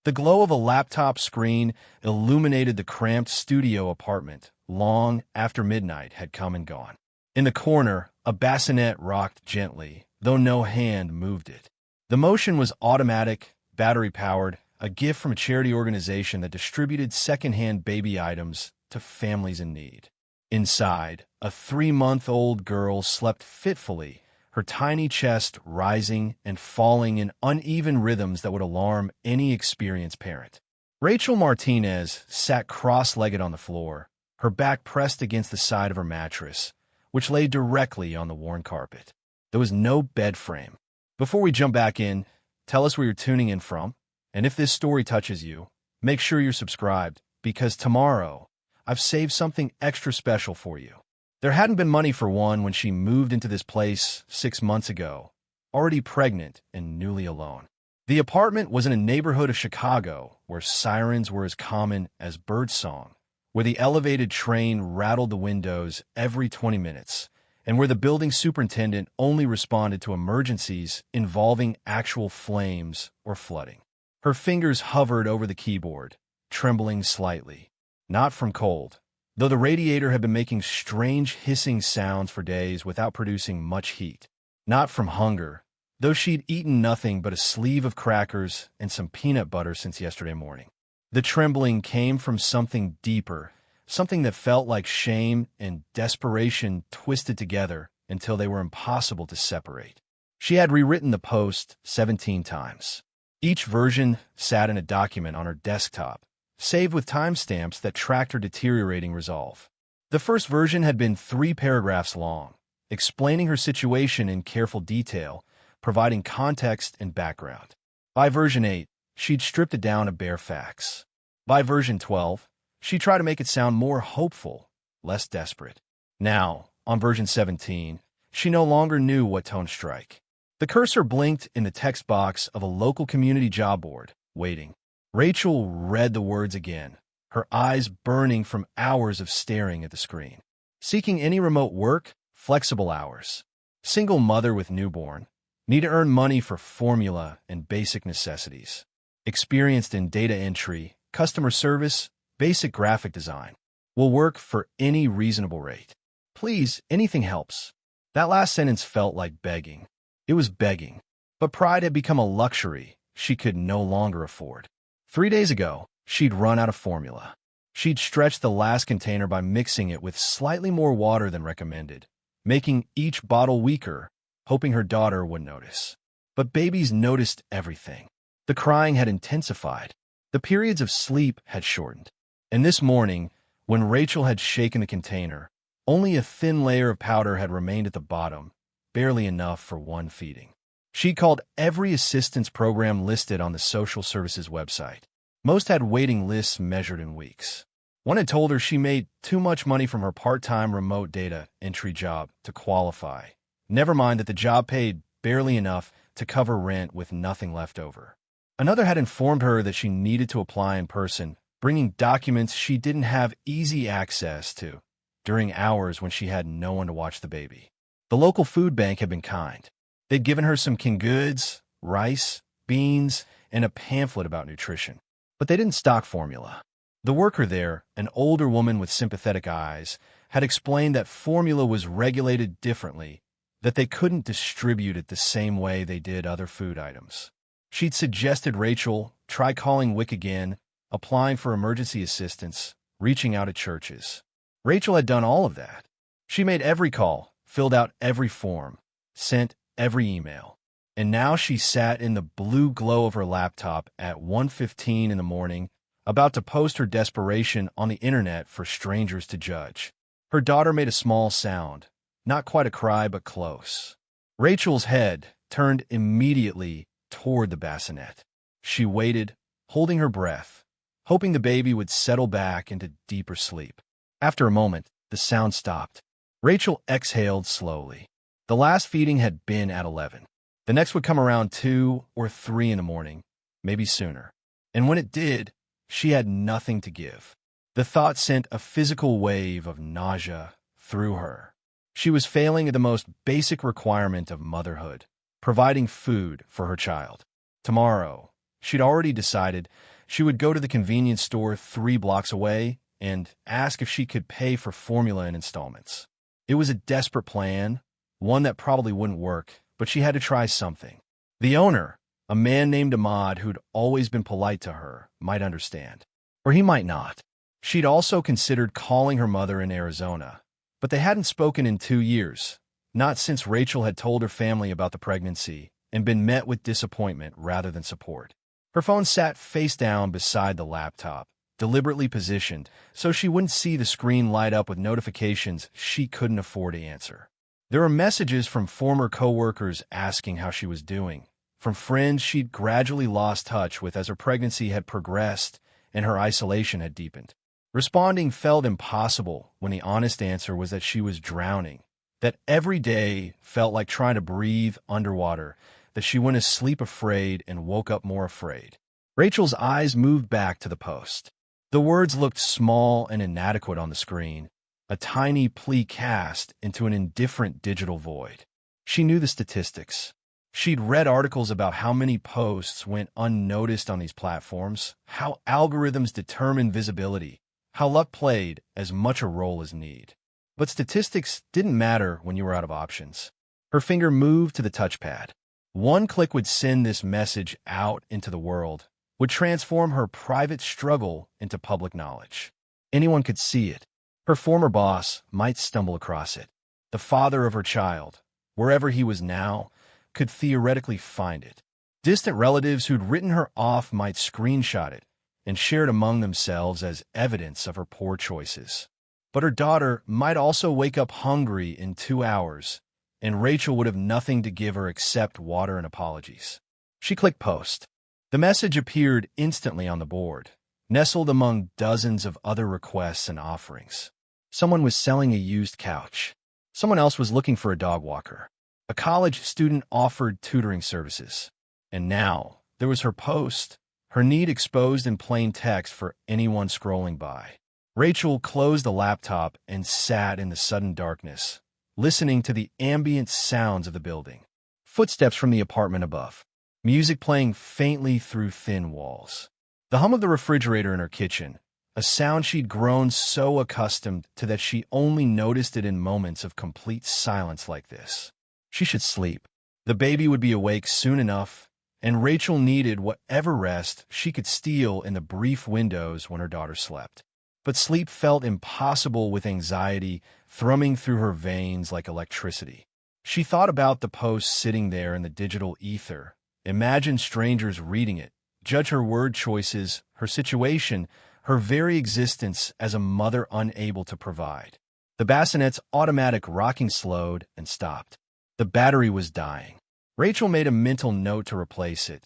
The glow of a laptop screen illuminated the cramped studio apartment long after midnight had come and gone. In the corner, a bassinet rocked gently, though no hand moved it. The motion was automatic, battery-powered, a gift from a charity organization that distributed secondhand baby items to families in need. Inside, a 3-month-old girl slept fitfully, her tiny chest rising and falling in uneven rhythms that would alarm any experienced parent. Rachel Martinez sat cross-legged on the floor, her back pressed against the side of her mattress, which lay directly on the worn carpet. There was no bed frame. Before we jump back in, tell us where you're tuning in from, and if this story touches you, make sure you're subscribed, because tomorrow, I've saved something extra special for you. There hadn't been money for one when she moved into this place 6 months ago, already pregnant and newly alone. The apartment was in a neighborhood of Chicago where sirens were as common as birdsong, where the elevated train rattled the windows every 20 minutes, and where the building superintendent only responded to emergencies involving actual flames or flooding. Her fingers hovered over the keyboard, trembling slightly, not from cold, though the radiator had been making strange hissing sounds for days without producing much heat. Not from hunger, though she'd eaten nothing but a sleeve of crackers and some peanut butter since yesterday morning. The trembling came from something deeper, something that felt like shame and desperation twisted together until they were impossible to separate. She had rewritten the post 17 times. Each version sat in a document on her desktop, saved with timestamps that tracked her deteriorating resolve. The first version had been 3 paragraphs long, explaining her situation in careful detail, providing context and background. By version 8, she'd stripped it down to bare facts. By version 12, she tried to make it sound more hopeful, less desperate. Now, on version 17, she no longer knew what tone to strike. The cursor blinked in the text box of a local community job board, waiting. Rachel read the words again, her eyes burning from hours of staring at the screen. Seeking any remote work, flexible hours. Single mother with newborn. Need to earn money for formula and basic necessities. Experienced in data entry, customer service, basic graphic design. Will work for any reasonable rate. Please, anything helps. That last sentence felt like begging. It was begging, but pride had become a luxury she could no longer afford. 3 days ago, she'd run out of formula. She'd stretched the last container by mixing it with slightly more water than recommended, making each bottle weaker, hoping her daughter would notice. But babies noticed everything. The crying had intensified. The periods of sleep had shortened. And this morning, when Rachel had shaken the container, only a thin layer of powder had remained at the bottom, barely enough for one feeding. She called every assistance program listed on the social services website. Most had waiting lists measured in weeks. One had told her she made too much money from her part-time remote data entry job to qualify. Never mind that the job paid barely enough to cover rent with nothing left over. Another had informed her that she needed to apply in person, bringing documents she didn't have easy access to during hours when she had no one to watch the baby. The local food bank had been kind. They'd given her some canned goods, rice, beans, and a pamphlet about nutrition. But they didn't stock formula. The worker there, an older woman with sympathetic eyes, had explained that formula was regulated differently, that they couldn't distribute it the same way they did other food items. She'd suggested Rachel try calling WIC again, applying for emergency assistance, reaching out at churches. Rachel had done all of that. She made every call, filled out every form, sent every email. And now she sat in the blue glow of her laptop at 1:15 in the morning, about to post her desperation on the internet for strangers to judge. Her daughter made a small sound, not quite a cry but close. Rachel's head turned immediately toward the bassinet. She waited, holding her breath, hoping the baby would settle back into deeper sleep. After a moment, the sound stopped. Rachel exhaled slowly. The last feeding had been at 11. The next would come around 2 or 3 in the morning, maybe sooner. And when it did, she had nothing to give. The thought sent a physical wave of nausea through her. She was failing at the most basic requirement of motherhood, providing food for her child. Tomorrow, She'd already decided she would go to the convenience store 3 blocks away and ask if she could pay for formula in installments. It was a desperate plan, one that probably wouldn't work, but she had to try something. The owner, a man named Ahmad who'd always been polite to her, might understand. Or he might not. She'd also considered calling her mother in Arizona, but they hadn't spoken in 2 years, not since Rachel had told her family about the pregnancy and been met with disappointment rather than support. Her phone sat face down beside the laptop, deliberately positioned so she wouldn't see the screen light up with notifications she couldn't afford to answer. There were messages from former coworkers asking how she was doing, from friends she'd gradually lost touch with as her pregnancy had progressed and her isolation had deepened. Responding felt impossible when the honest answer was that she was drowning, that every day felt like trying to breathe underwater, that she went to sleep afraid and woke up more afraid. Rachel's eyes moved back to the post. The words looked small and inadequate on the screen, a tiny plea cast into an indifferent digital void. She knew the statistics. She'd read articles about how many posts went unnoticed on these platforms, how algorithms determine visibility, how luck played as much a role as need. But statistics didn't matter when you were out of options. Her finger moved to the touchpad. One click would send this message out into the world, would transform her private struggle into public knowledge. Anyone could see it. Her former boss might stumble across it. The father of her child, wherever he was now, could theoretically find it. Distant relatives who'd written her off might screenshot it and share it among themselves as evidence of her poor choices. But her daughter might also wake up hungry in 2 hours, and Rachel would have nothing to give her except water and apologies. She clicked post. The message appeared instantly on the board, nestled among dozens of other requests and offerings. Someone was selling a used couch. Someone else was looking for a dog walker. A college student offered tutoring services. And now, there was her post, her need exposed in plain text for anyone scrolling by. Rachel closed the laptop and sat in the sudden darkness, listening to the ambient sounds of the building. Footsteps from the apartment above. Music playing faintly through thin walls. The hum of the refrigerator in her kitchen, a sound she'd grown so accustomed to that she only noticed it in moments of complete silence like this. She should sleep. The baby would be awake soon enough, and Rachel needed whatever rest she could steal in the brief windows when her daughter slept. But sleep felt impossible with anxiety thrumming through her veins like electricity. She thought about the post sitting there in the digital ether, imagined strangers reading it, judge her word choices, her situation, her very existence as a mother unable to provide. The bassinet's automatic rocking slowed and stopped. The battery was dying. Rachel made a mental note to replace it,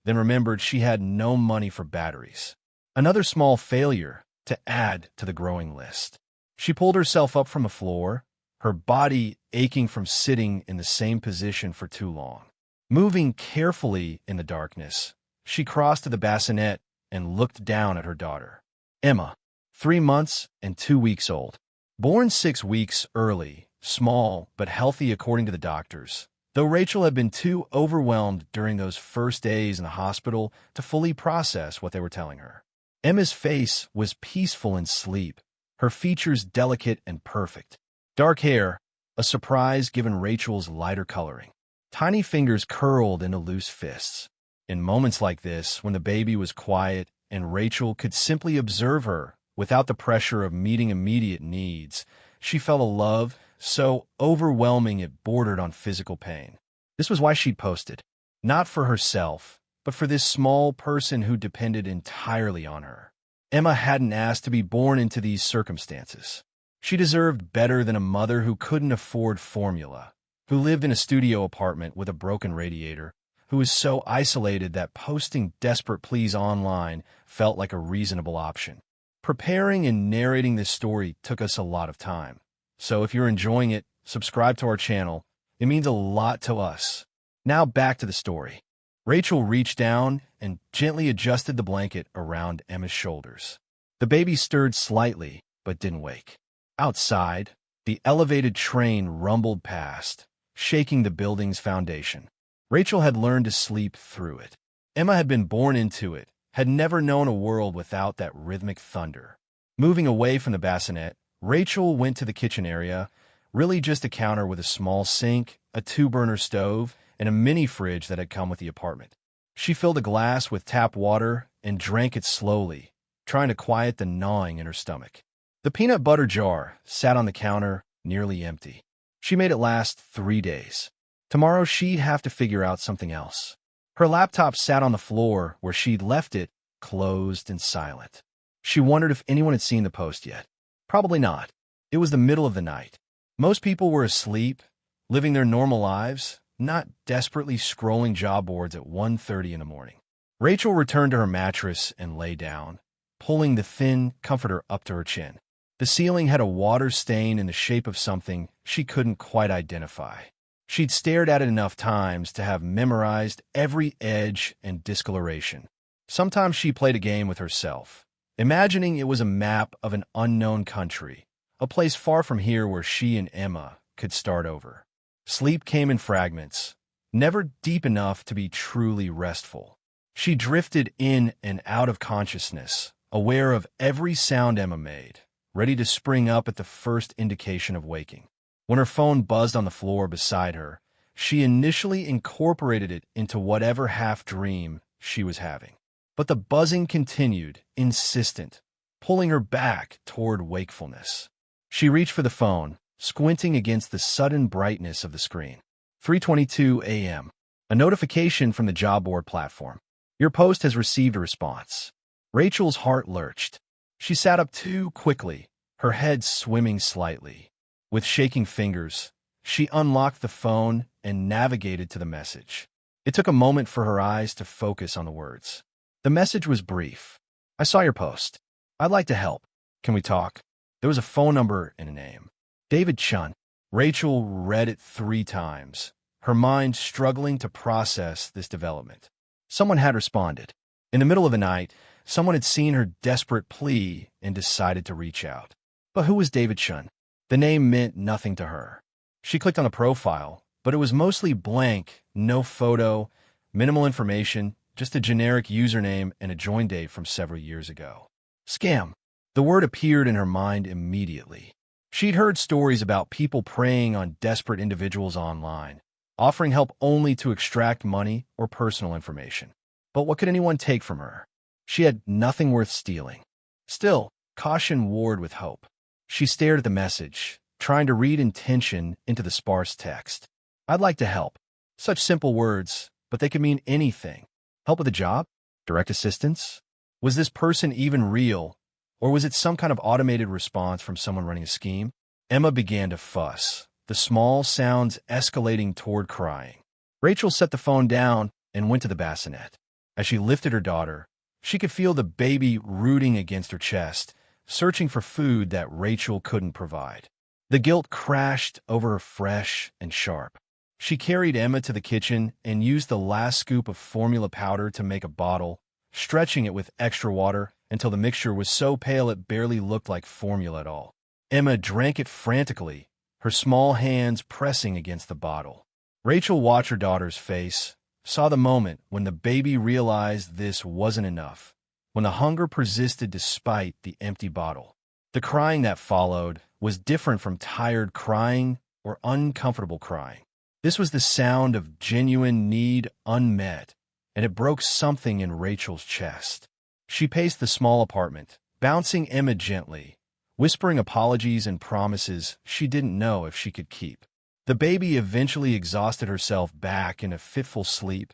then remembered she had no money for batteries. Another small failure to add to the growing list. She pulled herself up from the floor, her body aching from sitting in the same position for too long. Moving carefully in the darkness, she crossed to the bassinet and looked down at her daughter. Emma, 3 months and 2 weeks old. Born 6 weeks early, small but healthy according to the doctors, though Rachel had been too overwhelmed during those first days in the hospital to fully process what they were telling her. Emma's face was peaceful in sleep, her features delicate and perfect. Dark hair, a surprise given Rachel's lighter coloring. Tiny fingers curled into loose fists. In moments like this, when the baby was quiet and Rachel could simply observe her without the pressure of meeting immediate needs, she felt a love so overwhelming it bordered on physical pain. This was why she'd posted. Not for herself, but for this small person who depended entirely on her. Emma hadn't asked to be born into these circumstances. She deserved better than a mother who couldn't afford formula, who lived in a studio apartment with a broken radiator, who was so isolated that posting desperate pleas online felt like a reasonable option. Preparing and narrating this story took us a lot of time. So if you're enjoying it, subscribe to our channel. It means a lot to us. Now back to the story. Rachel reached down and gently adjusted the blanket around Emma's shoulders. The baby stirred slightly, but didn't wake. Outside, the elevated train rumbled past, shaking the building's foundation. Rachel had learned to sleep through it. Emma had been born into it, had never known a world without that rhythmic thunder. Moving away from the bassinet, Rachel went to the kitchen area, really just a counter with a small sink, a two-burner stove, and a mini fridge that had come with the apartment. She filled a glass with tap water and drank it slowly, trying to quiet the gnawing in her stomach. The peanut butter jar sat on the counter, nearly empty. She made it last 3 days. Tomorrow she'd have to figure out something else. Her laptop sat on the floor where she'd left it, closed and silent. She wondered if anyone had seen the post yet. Probably not. It was the middle of the night. Most people were asleep, living their normal lives, not desperately scrolling job boards at 1:30 in the morning. Rachel returned to her mattress and lay down, pulling the thin comforter up to her chin. The ceiling had a water stain in the shape of something she couldn't quite identify. She'd stared at it enough times to have memorized every edge and discoloration. Sometimes she played a game with herself, imagining it was a map of an unknown country, a place far from here where she and Emma could start over. Sleep came in fragments, never deep enough to be truly restful. She drifted in and out of consciousness, aware of every sound Emma made, ready to spring up at the first indication of waking. When her phone buzzed on the floor beside her, she initially incorporated it into whatever half-dream she was having. But the buzzing continued, insistent, pulling her back toward wakefulness. She reached for the phone, squinting against the sudden brightness of the screen. 3:22 a.m. A notification from the job board platform. Your post has received a response. Rachel's heart lurched. She sat up too quickly, her head swimming slightly. With shaking fingers, she unlocked the phone and navigated to the message. It took a moment for her eyes to focus on the words. The message was brief. I saw your post. I'd like to help. Can we talk? There was a phone number and a name. David Chun. Rachel read it 3 times, her mind struggling to process this development. Someone had responded. In the middle of the night, someone had seen her desperate plea and decided to reach out. But who was David Chun? The name meant nothing to her. She clicked on the profile, but it was mostly blank, no photo, minimal information, just a generic username and a join date from several years ago. Scam. The word appeared in her mind immediately. She'd heard stories about people preying on desperate individuals online, offering help only to extract money or personal information. But what could anyone take from her? She had nothing worth stealing. Still, caution warred with hope. She stared at the message, trying to read intention into the sparse text. I'd like to help. Such simple words, but they could mean anything. Help with a job? Direct assistance? Was this person even real, or was it some kind of automated response from someone running a scheme? Emma began to fuss, the small sounds escalating toward crying. Rachel set the phone down and went to the bassinet. As she lifted her daughter, she could feel the baby rooting against her chest, searching for food that Rachel couldn't provide. The guilt crashed over her fresh and sharp. She carried Emma to the kitchen and used the last scoop of formula powder to make a bottle, stretching it with extra water until the mixture was so pale it barely looked like formula at all. Emma drank it frantically, her small hands pressing against the bottle. Rachel watched her daughter's face, saw the moment when the baby realized this wasn't enough, when the hunger persisted despite the empty bottle. The crying that followed was different from tired crying or uncomfortable crying. This was the sound of genuine need unmet, and it broke something in Rachel's chest. She paced the small apartment, bouncing Emma gently, whispering apologies and promises she didn't know if she could keep. The baby eventually exhausted herself back in a fitful sleep,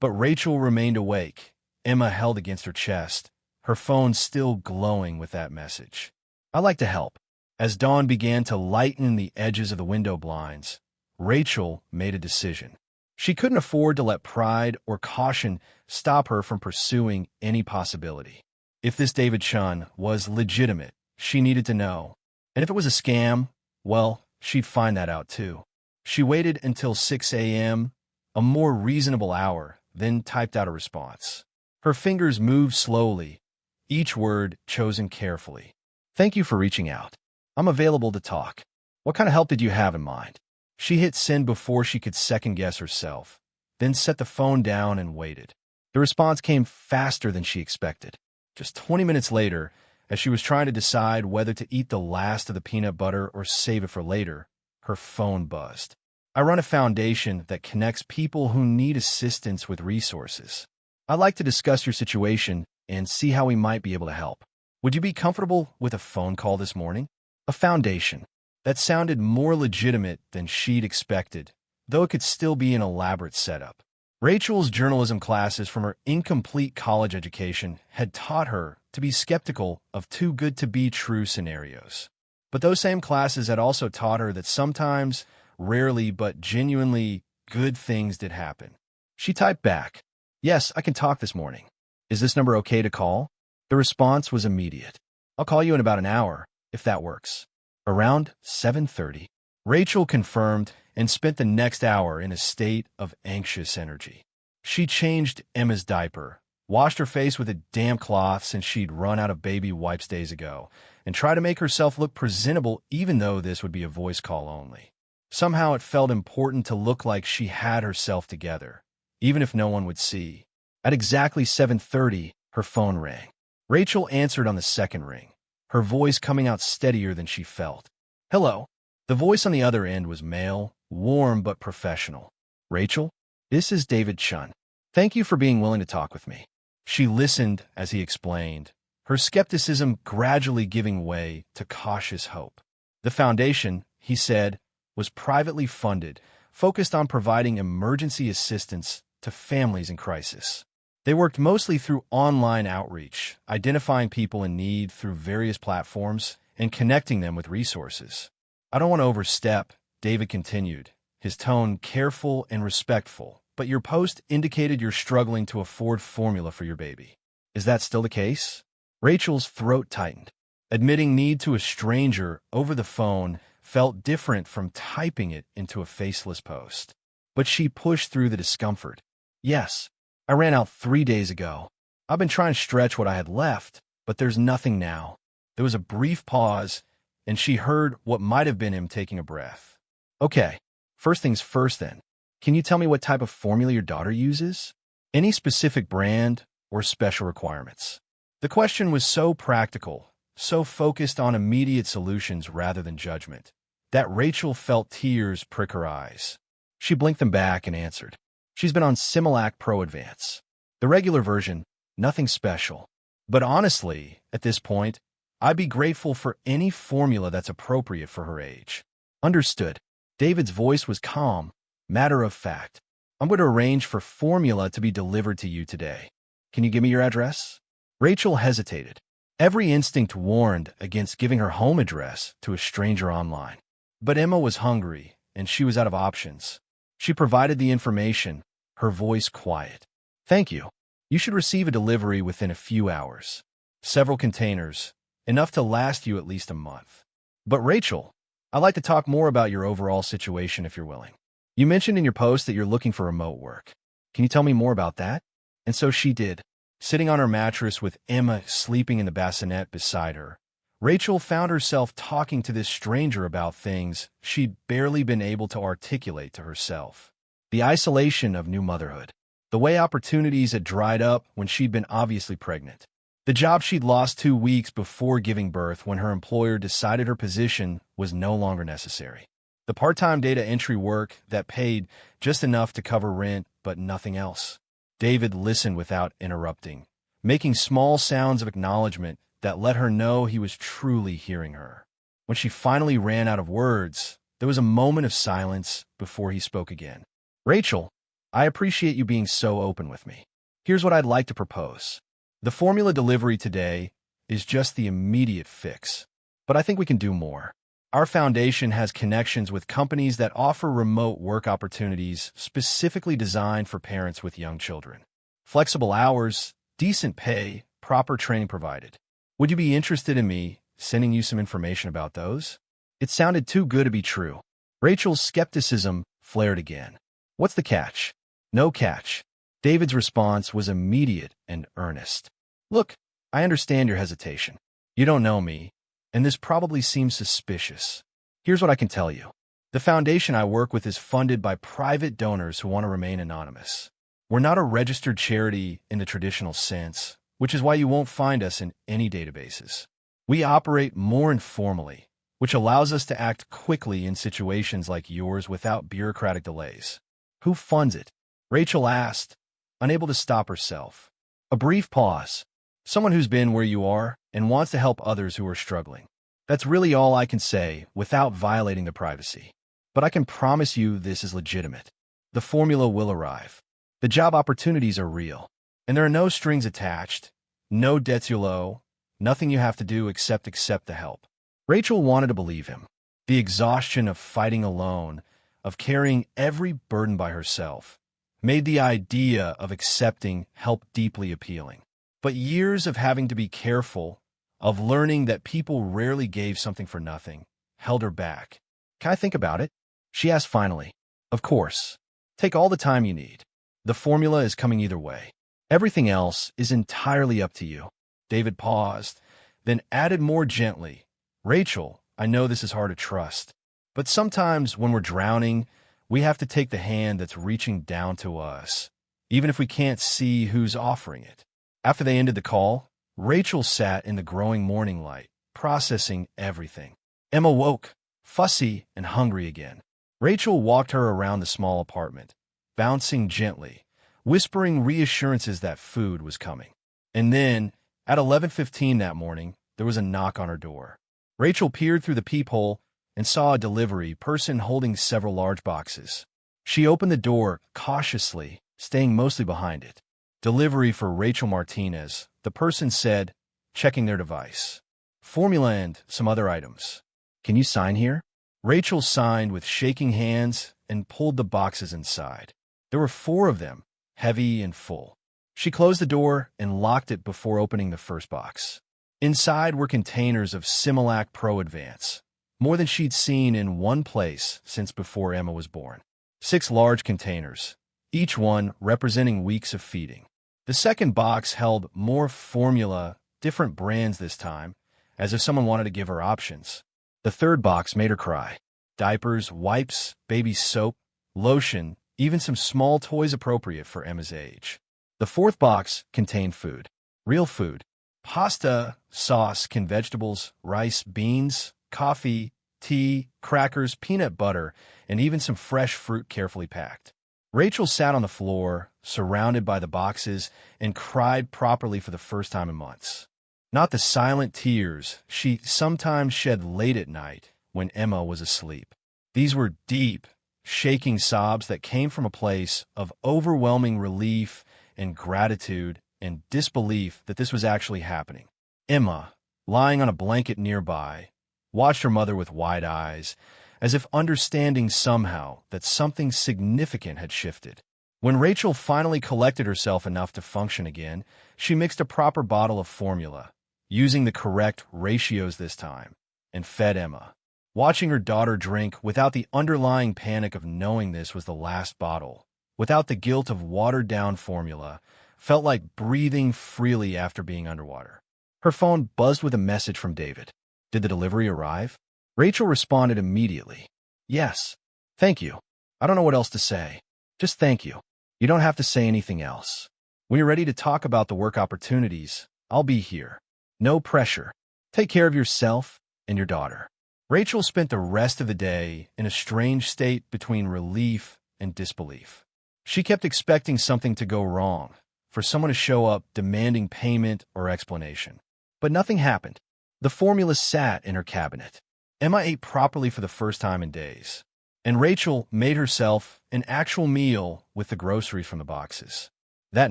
but Rachel remained awake, Emma held against her chest, her phone still glowing with that message. I'd like to help. As dawn began to lighten the edges of the window blinds, Rachel made a decision. She couldn't afford to let pride or caution stop her from pursuing any possibility. If this David Chun was legitimate, she needed to know. And if it was a scam, well, she'd find that out too. She waited until 6 a.m., a more reasonable hour, then typed out a response. Her fingers moved slowly, each word chosen carefully. Thank you for reaching out. I'm available to talk. What kind of help did you have in mind? She hit send before she could second-guess herself, then set the phone down and waited. The response came faster than she expected. Just 20 minutes later, as she was trying to decide whether to eat the last of the peanut butter or save it for later, her phone buzzed. I run a foundation that connects people who need assistance with resources. I'd like to discuss your situation and see how we might be able to help. Would you be comfortable with a phone call this morning? A foundation. That sounded more legitimate than she'd expected, though it could still be an elaborate setup. Rachel's journalism classes from her incomplete college education had taught her to be skeptical of too good to be true scenarios. But those same classes had also taught her that sometimes, rarely but genuinely, good things did happen. She typed back, "Yes, I can talk this morning. Is this number okay to call?" The response was immediate. "I'll call you in about an hour, if that works." Around 7:30, Rachel confirmed and spent the next hour in a state of anxious energy. She changed Emma's diaper, washed her face with a damp cloth since she'd run out of baby wipes days ago, and tried to make herself look presentable even though this would be a voice call only. Somehow it felt important to look like she had herself together, even if no one would see. At exactly 7:30, her phone rang. Rachel answered on the second ring, her voice coming out steadier than she felt. "Hello." The voice on the other end was male, warm but professional. "Rachel, this is David Chun. Thank you for being willing to talk with me." She listened as he explained, her skepticism gradually giving way to cautious hope. The foundation, he said, was privately funded, focused on providing emergency assistance to families in crisis. They worked mostly through online outreach, identifying people in need through various platforms and connecting them with resources. "I don't want to overstep," David continued, his tone careful and respectful, "but your post indicated you're struggling to afford formula for your baby. Is that still the case?" Rachel's throat tightened. Admitting need to a stranger over the phone felt different from typing it into a faceless post. But she pushed through the discomfort. "Yes, I ran out 3 days ago. I've been trying to stretch what I had left, but there's nothing now." There was a brief pause, and she heard what might have been him taking a breath. "Okay, first things first then. Can you tell me what type of formula your daughter uses? Any specific brand or special requirements?" The question was so practical, so focused on immediate solutions rather than judgment, that Rachel felt tears prick her eyes. She blinked them back and answered, "She's been on Similac Pro Advance. The regular version, nothing special. But honestly, at this point, I'd be grateful for any formula that's appropriate for her age." "Understood." David's voice was calm, matter of fact. "I'm going to arrange for formula to be delivered to you today. Can you give me your address?" Rachel hesitated. Every instinct warned against giving her home address to a stranger online. But Emma was hungry, and she was out of options. She provided the information, her voice quiet. "Thank you. You should receive a delivery within a few hours. Several containers, enough to last you at least a month." "But Rachel, I'd like to talk more about your overall situation if you're willing. You mentioned in your post that you're looking for remote work. Can you tell me more about that?" And so she did. Sitting on her mattress with Emma sleeping in the bassinet beside her, Rachel found herself talking to this stranger about things she'd barely been able to articulate to herself. The isolation of new motherhood. The way opportunities had dried up when she'd been obviously pregnant. The job she'd lost 2 weeks before giving birth when her employer decided her position was no longer necessary. The part-time data entry work that paid just enough to cover rent but nothing else. David listened without interrupting, making small sounds of acknowledgement that let her know he was truly hearing her. When she finally ran out of words, there was a moment of silence before he spoke again. "Rachel, I appreciate you being so open with me. Here's what I'd like to propose. The formula delivery today is just the immediate fix, but I think we can do more. Our foundation has connections with companies that offer remote work opportunities specifically designed for parents with young children. Flexible hours, decent pay, proper training provided. Would you be interested in me sending you some information about those?" It sounded too good to be true. Rachel's skepticism flared again. "What's the catch?" "No catch." David's response was immediate and earnest. "Look, I understand your hesitation. You don't know me, and this probably seems suspicious. Here's what I can tell you. The foundation I work with is funded by private donors who want to remain anonymous. We're not a registered charity in the traditional sense, which is why you won't find us in any databases. We operate more informally, which allows us to act quickly in situations like yours without bureaucratic delays. Who funds it? Rachel asked, unable to stop herself. A brief pause. Someone who's been where you are and wants to help others who are struggling. That's really all I can say without violating the privacy. But I can promise you this is legitimate. The formula will arrive. The job opportunities are real, and there are no strings attached, no debts you owe, nothing you have to do except accept the help. Rachel wanted to believe him. The exhaustion of fighting alone, of carrying every burden by herself, made the idea of accepting help deeply appealing. But years of having to be careful, of learning that people rarely gave something for nothing, held her back. Can I think about it? She asked finally. Of course. Take all the time you need. The formula is coming either way. Everything else is entirely up to you. David paused, then added more gently, Rachel, I know this is hard to trust, but sometimes when we're drowning, we have to take the hand that's reaching down to us, even if we can't see who's offering it. After they ended the call, Rachel sat in the growing morning light, processing everything. Emma woke, fussy and hungry again. Rachel walked her around the small apartment, bouncing gently, whispering reassurances that food was coming. And then, at 11:15 that morning, there was a knock on her door. Rachel peered through the peephole and saw a delivery person holding several large boxes. She opened the door cautiously, staying mostly behind it. Delivery for Rachel Martinez, the person said, checking their device. Formula and some other items. Can you sign here? Rachel signed with shaking hands and pulled the boxes inside. There were 4 of them, heavy and full. She closed the door and locked it before opening the first box. Inside were containers of Similac Pro Advance, more than she'd seen in one place since before Emma was born. 6 large containers, each one representing weeks of feeding. The second box held more formula, different brands this time, as if someone wanted to give her options. The third box made her cry. Diapers, wipes, baby soap, lotion, even some small toys appropriate for Emma's age. The fourth box contained food. Real food. Pasta, sauce, canned vegetables, rice, beans, coffee, tea, crackers, peanut butter, and even some fresh fruit carefully packed. Rachel sat on the floor, surrounded by the boxes, and cried properly for the first time in months. Not the silent tears she sometimes shed late at night when Emma was asleep. These were deep, shaking sobs that came from a place of overwhelming relief and gratitude and disbelief that this was actually happening. Emma, lying on a blanket nearby, watched her mother with wide eyes, as if understanding somehow that something significant had shifted. When Rachel finally collected herself enough to function again, she mixed a proper bottle of formula, using the correct ratios this time, and fed Emma. Watching her daughter drink without the underlying panic of knowing this was the last bottle, without the guilt of watered-down formula, felt like breathing freely after being underwater. Her phone buzzed with a message from David. Did the delivery arrive? Rachel responded immediately. Yes. Thank you. I don't know what else to say. Just thank you. You don't have to say anything else. When you're ready to talk about the work opportunities, I'll be here. No pressure. Take care of yourself and your daughter. Rachel spent the rest of the day in a strange state between relief and disbelief. She kept expecting something to go wrong, for someone to show up demanding payment or explanation. But nothing happened. The formula sat in her cabinet. Emma ate properly for the first time in days, and Rachel made herself an actual meal with the groceries from the boxes. That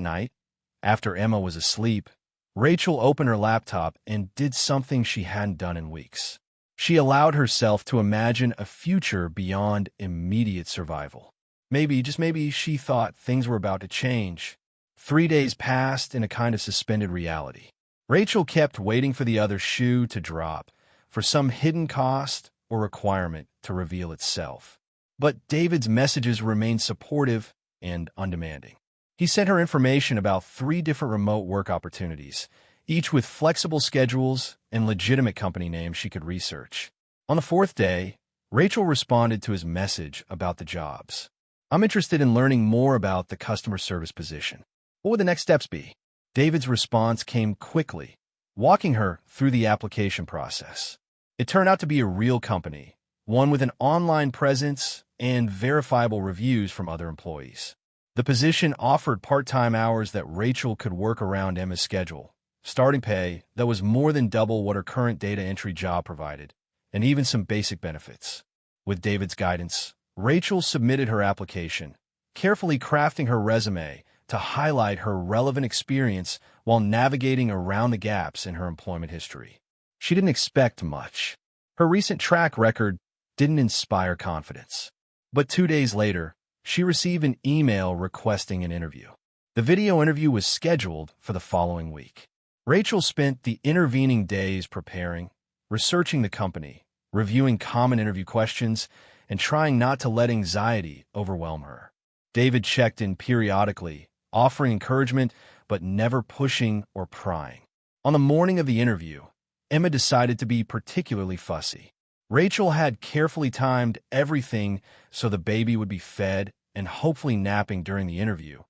night, after Emma was asleep, Rachel opened her laptop and did something she hadn't done in weeks. She allowed herself to imagine a future beyond immediate survival. Maybe, just maybe, she thought things were about to change. 3 days passed in a kind of suspended reality. Rachel kept waiting for the other shoe to drop, for some hidden cost or requirement to reveal itself. But David's messages remained supportive and undemanding. He sent her information about 3 different remote work opportunities, each with flexible schedules and legitimate company names she could research. On the 4th day, Rachel responded to his message about the jobs. I'm interested in learning more about the customer service position. What would the next steps be? David's response came quickly, walking her through the application process. It turned out to be a real company, one with an online presence and verifiable reviews from other employees. The position offered part-time hours that Rachel could work around Emma's schedule, starting pay that was more than double what her current data entry job provided, and even some basic benefits. With David's guidance, Rachel submitted her application, carefully crafting her resume to highlight her relevant experience while navigating around the gaps in her employment history. She didn't expect much. Her recent track record didn't inspire confidence. But 2 days later, she received an email requesting an interview. The video interview was scheduled for the following week. Rachel spent the intervening days preparing, researching the company, reviewing common interview questions, and trying not to let anxiety overwhelm her. David checked in periodically, offering encouragement, but never pushing or prying. On the morning of the interview, Emma decided to be particularly fussy. Rachel had carefully timed everything so the baby would be fed and hopefully napping during the interview,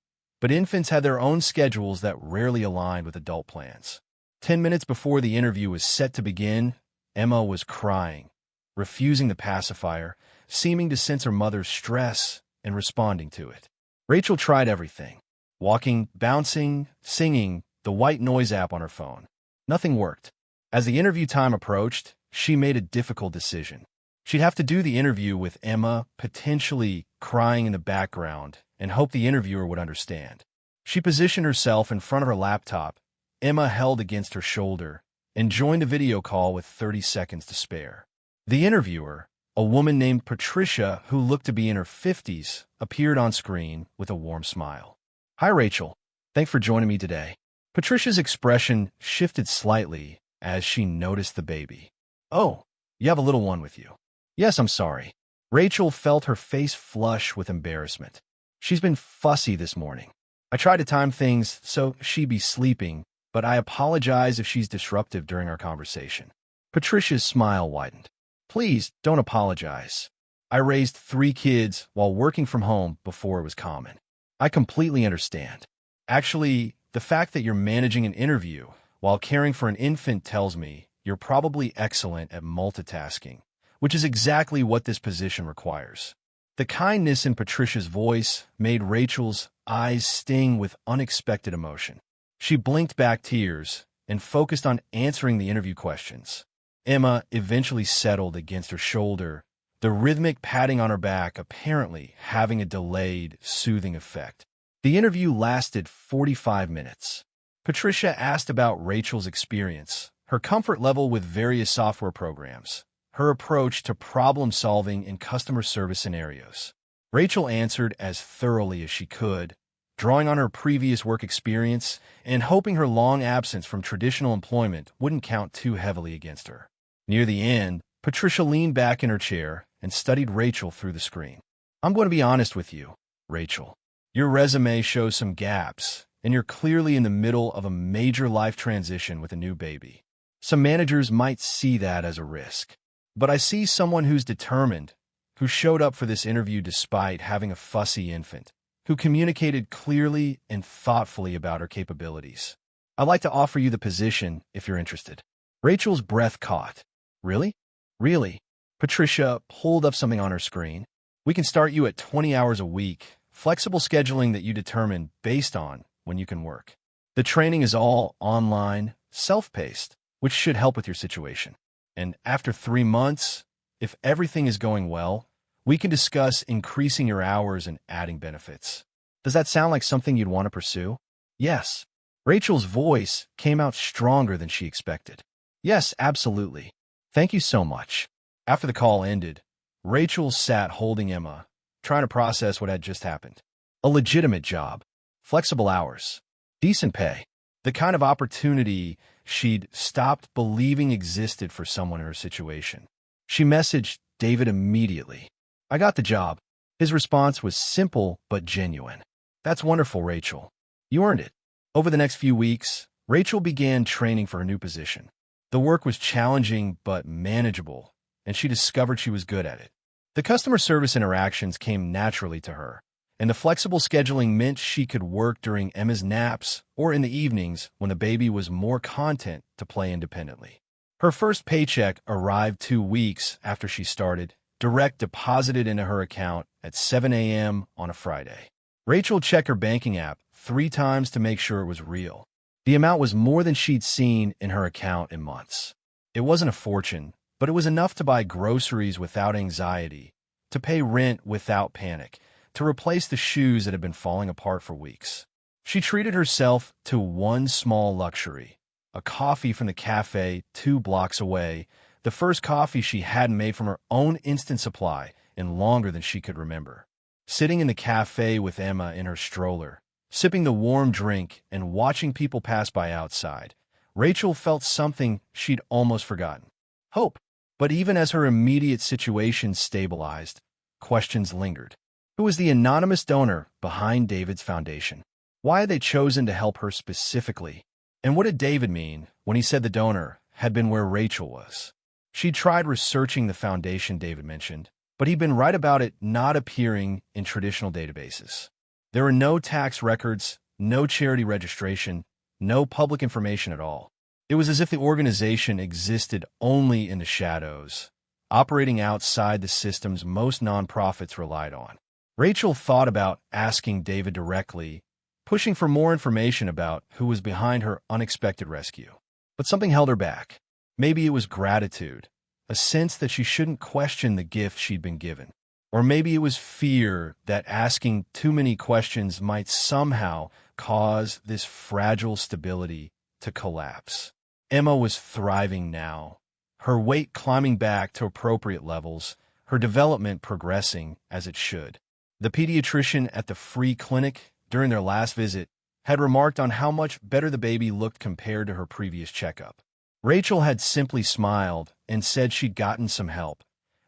but infants had their own schedules that rarely aligned with adult plans. 10 minutes before the interview was set to begin, Emma was crying, refusing the pacifier, seeming to sense her mother's stress and responding to it. Rachel tried everything: walking, bouncing, singing, the white noise app on her phone. Nothing worked. As the interview time approached, she made a difficult decision. She'd have to do the interview with Emma potentially crying in the background and hope the interviewer would understand. She positioned herself in front of her laptop, Emma held against her shoulder, and joined the video call with 30 seconds to spare. The interviewer, a woman named Patricia who looked to be in her 50s, appeared on screen with a warm smile. "Hi, Rachel. Thanks for joining me today." Patricia's expression shifted slightly as she noticed the baby. "Oh, you have a little one with you." "Yes, I'm sorry." Rachel felt her face flush with embarrassment. "She's been fussy this morning. I tried to time things so she'd be sleeping, but I apologize if she's disruptive during our conversation." Patricia's smile widened. "Please don't apologize. I raised 3 kids while working from home before it was common. I completely understand. Actually, the fact that you're managing an interview while caring for an infant tells me you're probably excellent at multitasking, which is exactly what this position requires." The kindness in Patricia's voice made Rachel's eyes sting with unexpected emotion. She blinked back tears and focused on answering the interview questions. Emma eventually settled against her shoulder, the rhythmic patting on her back apparently having a delayed, soothing effect. The interview lasted 45 minutes. Patricia asked about Rachel's experience, her comfort level with various software programs, her approach to problem-solving in customer service scenarios. Rachel answered as thoroughly as she could, drawing on her previous work experience and hoping her long absence from traditional employment wouldn't count too heavily against her. Near the end, Patricia leaned back in her chair and studied Rachel through the screen. "I'm going to be honest with you, Rachel. Your resume shows some gaps, and you're clearly in the middle of a major life transition with a new baby. Some managers might see that as a risk. But I see someone who's determined, who showed up for this interview despite having a fussy infant, who communicated clearly and thoughtfully about her capabilities. I'd like to offer you the position if you're interested." Rachel's breath caught. "Really? Really?" Patricia pulled up something on her screen. "We can start you at 20 hours a week, flexible scheduling that you determine based on when you can work. The training is all online, self-paced, which should help with your situation. And after 3 months, if everything is going well, we can discuss increasing your hours and adding benefits. Does that sound like something you'd want to pursue?" "Yes." Rachel's voice came out stronger than she expected. "Yes, absolutely. Thank you so much." After the call ended, Rachel sat holding Emma, trying to process what had just happened. A legitimate job, flexible hours, decent pay, the kind of opportunity she'd stopped believing existed for someone in her situation. She messaged David immediately. "I got the job." His response was simple but genuine. "That's wonderful, Rachel. You earned it." Over the next few weeks, Rachel began training for her new position. The work was challenging but manageable, and she discovered she was good at it. The customer service interactions came naturally to her, And the flexible scheduling meant she could work during Emma's naps or in the evenings when the baby was more content to play independently. Her first paycheck arrived 2 weeks after she started, direct deposited into her account at 7 a.m. on a Friday. Rachel checked her banking app 3 times to make sure it was real. The amount was more than she'd seen in her account in months. It wasn't a fortune, but it was enough to buy groceries without anxiety, to pay rent without panic, to replace the shoes that had been falling apart for weeks. She treated herself to one small luxury, a coffee from the cafe 2 blocks away, the first coffee she hadn't made from her own instant supply in longer than she could remember. Sitting in the cafe with Emma in her stroller, sipping the warm drink and watching people pass by outside, Rachel felt something she'd almost forgotten: hope. But even as her immediate situation stabilized, questions lingered. Who was the anonymous donor behind David's foundation? Why had they chosen to help her specifically? And what did David mean when he said the donor had been where Rachel was? She tried researching the foundation David mentioned, but he'd been right about it not appearing in traditional databases. There were no tax records, no charity registration, no public information at all. It was as if the organization existed only in the shadows, operating outside the systems most nonprofits relied on. Rachel thought about asking David directly, pushing for more information about who was behind her unexpected rescue. But something held her back. Maybe it was gratitude, a sense that she shouldn't question the gift she'd been given. Or maybe it was fear that asking too many questions might somehow cause this fragile stability to collapse. Emma was thriving now, her weight climbing back to appropriate levels, her development progressing as it should. The pediatrician at the free clinic during their last visit had remarked on how much better the baby looked compared to her previous checkup. Rachel had simply smiled and said she'd gotten some help,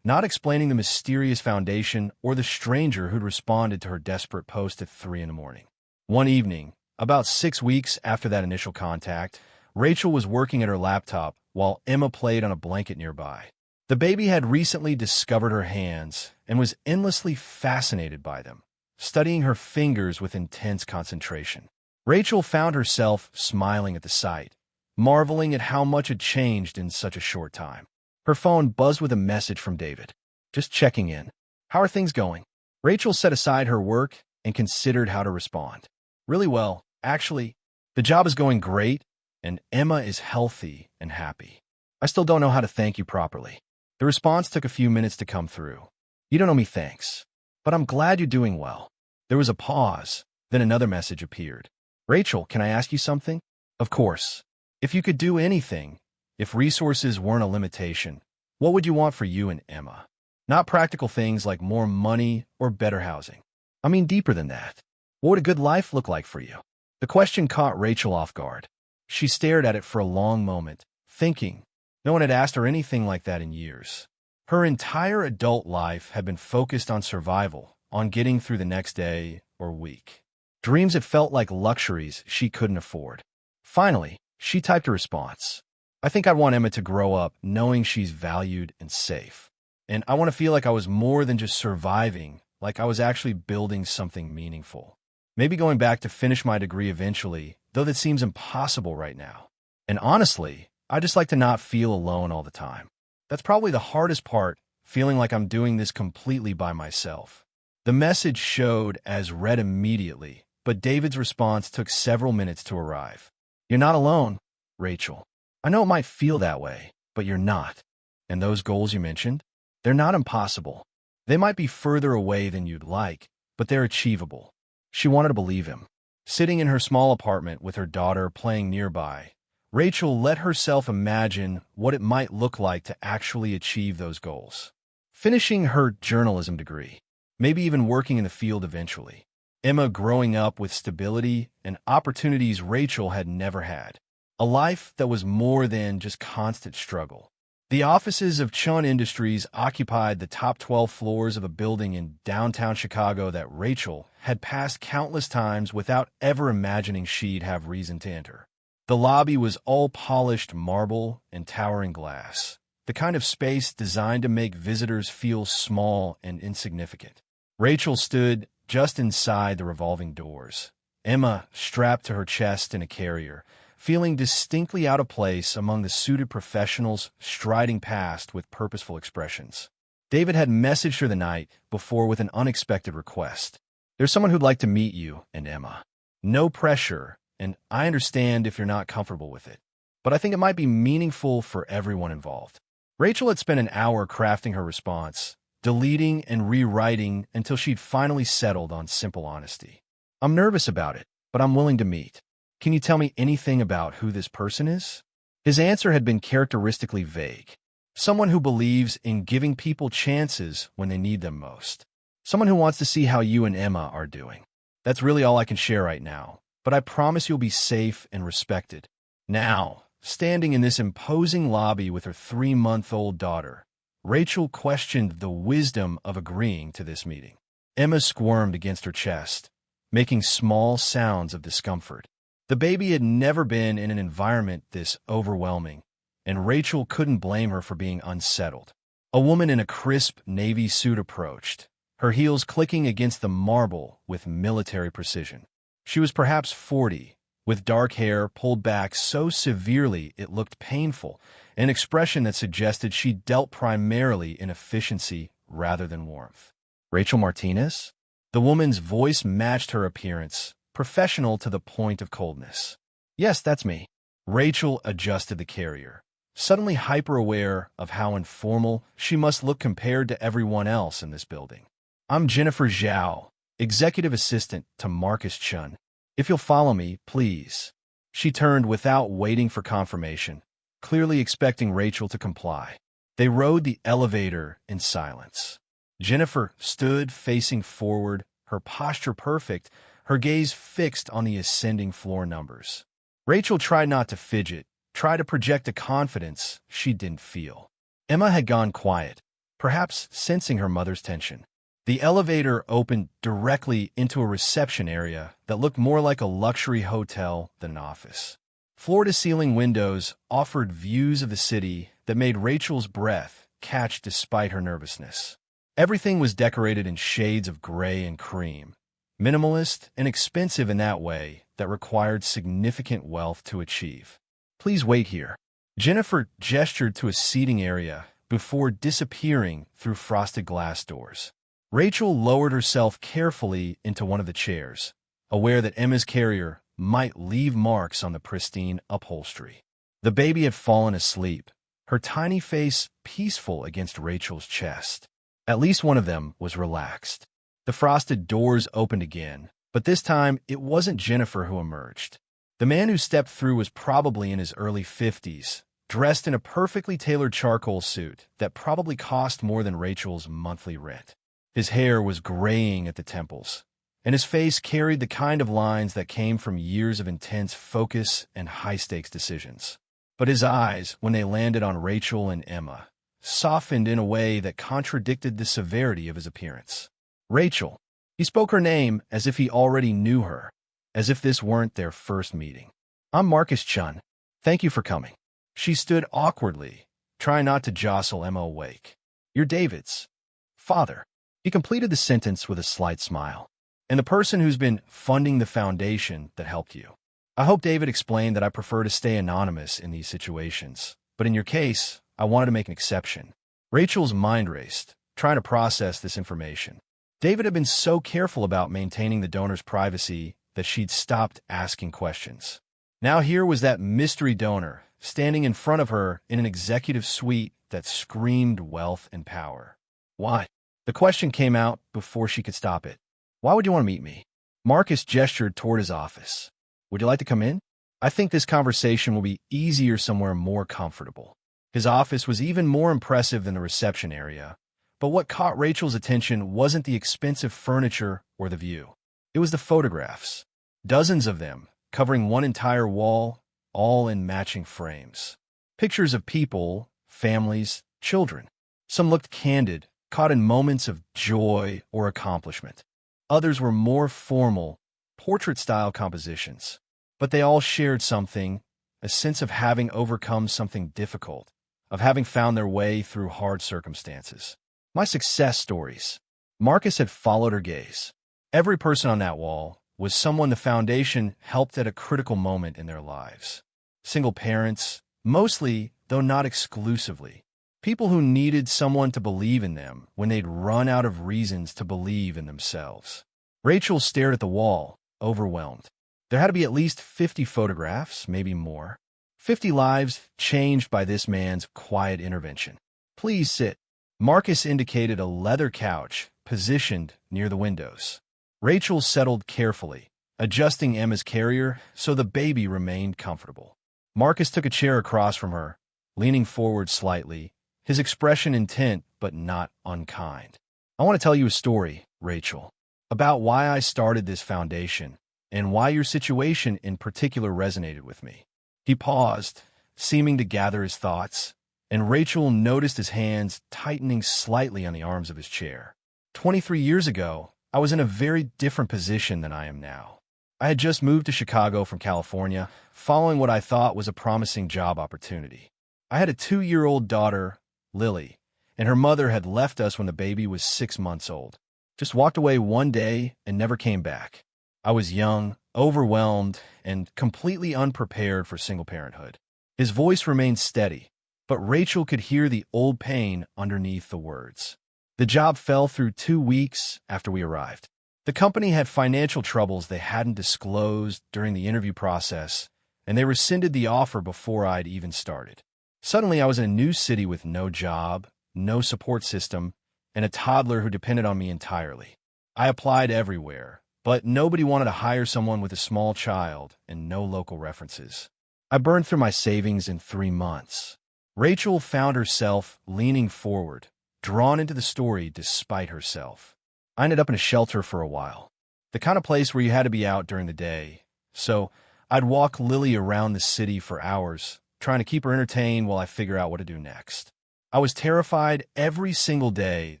not explaining the mysterious foundation or the stranger who'd responded to her desperate post at 3 in the morning. One evening, about 6 weeks after that initial contact, Rachel was working at her laptop while Emma played on a blanket nearby. The baby had recently discovered her hands and was endlessly fascinated by them, studying her fingers with intense concentration. Rachel found herself smiling at the sight, marveling at how much had changed in such a short time. Her phone buzzed with a message from David. Just checking in. How are things going? Rachel set aside her work and considered how to respond. Really well, actually. The job is going great, and Emma is healthy and happy. I still don't know how to thank you properly. The response took a few minutes to come through. You don't owe me thanks, but I'm glad you're doing well. There was a pause, then another message appeared. Rachel, can I ask you something? Of course. If you could do anything, if resources weren't a limitation, what would you want for you and Emma? Not practical things like more money or better housing. I mean deeper than that. What would a good life look like for you? The question caught Rachel off guard. She stared at it for a long moment, thinking. No one had asked her anything like that in years. Her entire adult life had been focused on survival, on getting through the next day or week. Dreams that felt like luxuries she couldn't afford. Finally, she typed a response. I think I'd want Emma to grow up knowing she's valued and safe. And I want to feel like I was more than just surviving, like I was actually building something meaningful. Maybe going back to finish my degree eventually, though that seems impossible right now. And honestly, I just like to not feel alone all the time. That's probably the hardest part, feeling like I'm doing this completely by myself. The message showed as read immediately, but David's response took several minutes to arrive. You're not alone, Rachel. I know it might feel that way, but you're not. And those goals you mentioned? They're not impossible. They might be further away than you'd like, but they're achievable. She wanted to believe him. Sitting in her small apartment with her daughter playing nearby, Rachel let herself imagine what it might look like to actually achieve those goals. Finishing her journalism degree, maybe even working in the field eventually. Emma growing up with stability and opportunities Rachel had never had. A life that was more than just constant struggle. The offices of Chun Industries occupied the top 12 floors of a building in downtown Chicago that Rachel had passed countless times without ever imagining she'd have reason to enter. The lobby was all polished marble and towering glass, the kind of space designed to make visitors feel small and insignificant. Rachel stood just inside the revolving doors. Emma, strapped to her chest in a carrier, feeling distinctly out of place among the suited professionals striding past with purposeful expressions. David had messaged her the night before with an unexpected request. "There's someone who'd like to meet you and Emma. No pressure, and I understand if you're not comfortable with it, but I think it might be meaningful for everyone involved." Rachel had spent an hour crafting her response, deleting and rewriting until she'd finally settled on simple honesty. "I'm nervous about it, but I'm willing to meet. Can you tell me anything about who this person is?" His answer had been characteristically vague. Someone who believes in giving people chances when they need them most. Someone who wants to see how you and Emma are doing. "That's really all I can share right now, but I promise you'll be safe and respected." Now, standing in this imposing lobby with her 3-month-old daughter, Rachel questioned the wisdom of agreeing to this meeting. Emma squirmed against her chest, making small sounds of discomfort. The baby had never been in an environment this overwhelming, and Rachel couldn't blame her for being unsettled. A woman in a crisp navy suit approached, her heels clicking against the marble with military precision. She was perhaps 40, with dark hair pulled back so severely it looked painful, an expression that suggested she dealt primarily in efficiency rather than warmth. "Rachel Martinez?" The woman's voice matched her appearance, professional to the point of coldness. "Yes, that's me." Rachel adjusted the carrier, suddenly hyper-aware of how informal she must look compared to everyone else in this building. "I'm Jennifer Zhao, executive assistant to Marcus Chun. If you'll follow me, please." She turned without waiting for confirmation, clearly expecting Rachel to comply. They rode the elevator in silence. Jennifer stood facing forward, her posture perfect, her gaze fixed on the ascending floor numbers. Rachel tried not to fidget, tried to project a confidence she didn't feel. Emma had gone quiet, perhaps sensing her mother's tension. The elevator opened directly into a reception area that looked more like a luxury hotel than an office. Floor-to-ceiling windows offered views of the city that made Rachel's breath catch despite her nervousness. Everything was decorated in shades of gray and cream, minimalist and expensive in that way that required significant wealth to achieve. "Please wait here." Jennifer gestured to a seating area before disappearing through frosted glass doors. Rachel lowered herself carefully into one of the chairs, aware that Emma's carrier might leave marks on the pristine upholstery. The baby had fallen asleep, her tiny face peaceful against Rachel's chest. At least one of them was relaxed. The frosted doors opened again, but this time it wasn't Jennifer who emerged. The man who stepped through was probably in his early 50s, dressed in a perfectly tailored charcoal suit that probably cost more than Rachel's monthly rent. His hair was graying at the temples, and his face carried the kind of lines that came from years of intense focus and high-stakes decisions. But his eyes, when they landed on Rachel and Emma, softened in a way that contradicted the severity of his appearance. "Rachel." He spoke her name as if he already knew her, as if this weren't their first meeting. "I'm Marcus Chun. Thank you for coming." She stood awkwardly, trying not to jostle Emma awake. "You're David's father." He completed the sentence with a slight smile. "And the person who's been funding the foundation that helped you." I hope David explained that I prefer to stay anonymous in these situations, but in your case, I wanted to make an exception. Rachel's mind raced, trying to process this information. David had been so careful about maintaining the donor's privacy that she'd stopped asking questions. Now here was that mystery donor, standing in front of her in an executive suite that screamed wealth and power. "Why?" The question came out before she could stop it. "Why would you want to meet me?" Marcus gestured toward his office. "Would you like to come in? I think this conversation will be easier somewhere more comfortable." His office was even more impressive than the reception area, but what caught Rachel's attention wasn't the expensive furniture or the view. It was the photographs. Dozens of them, covering one entire wall, all in matching frames. Pictures of people, families, children. Some looked candid, caught in moments of joy or accomplishment. Others were more formal, portrait-style compositions. But they all shared something, a sense of having overcome something difficult, of having found their way through hard circumstances. My success stories. Marcus had followed her gaze. Every person on that wall was someone the foundation helped at a critical moment in their lives. Single parents, mostly, though not exclusively. People who needed someone to believe in them when they'd run out of reasons to believe in themselves. Rachel stared at the wall, overwhelmed. There had to be at least 50 photographs, maybe more. 50 lives changed by this man's quiet intervention. Please sit. Marcus indicated a leather couch positioned near the windows. Rachel settled carefully, adjusting Emma's carrier so the baby remained comfortable. Marcus took a chair across from her, leaning forward slightly, his expression intent but not unkind. I want to tell you a story, Rachel, about why I started this foundation and why your situation in particular resonated with me. He paused, seeming to gather his thoughts, and Rachel noticed his hands tightening slightly on the arms of his chair. 23 years ago, I was in a very different position than I am now. I had just moved to Chicago from California, following what I thought was a promising job opportunity. I had a 2-year-old daughter, Lily, and her mother had left us when the baby was 6 months old. Just walked away one day and never came back. I was young, overwhelmed, and completely unprepared for single parenthood. His voice remained steady, but Rachel could hear the old pain underneath the words. The job fell through 2 weeks after we arrived. The company had financial troubles they hadn't disclosed during the interview process, and they rescinded the offer before I'd even started. Suddenly, I was in a new city with no job, no support system, and a toddler who depended on me entirely. I applied everywhere, but nobody wanted to hire someone with a small child and no local references. I burned through my savings in 3 months. Rachel found herself leaning forward, drawn into the story despite herself. I ended up in a shelter for a while, the kind of place where you had to be out during the day. So I'd walk Lily around the city for hours, trying to keep her entertained while I figure out what to do next. I was terrified every single day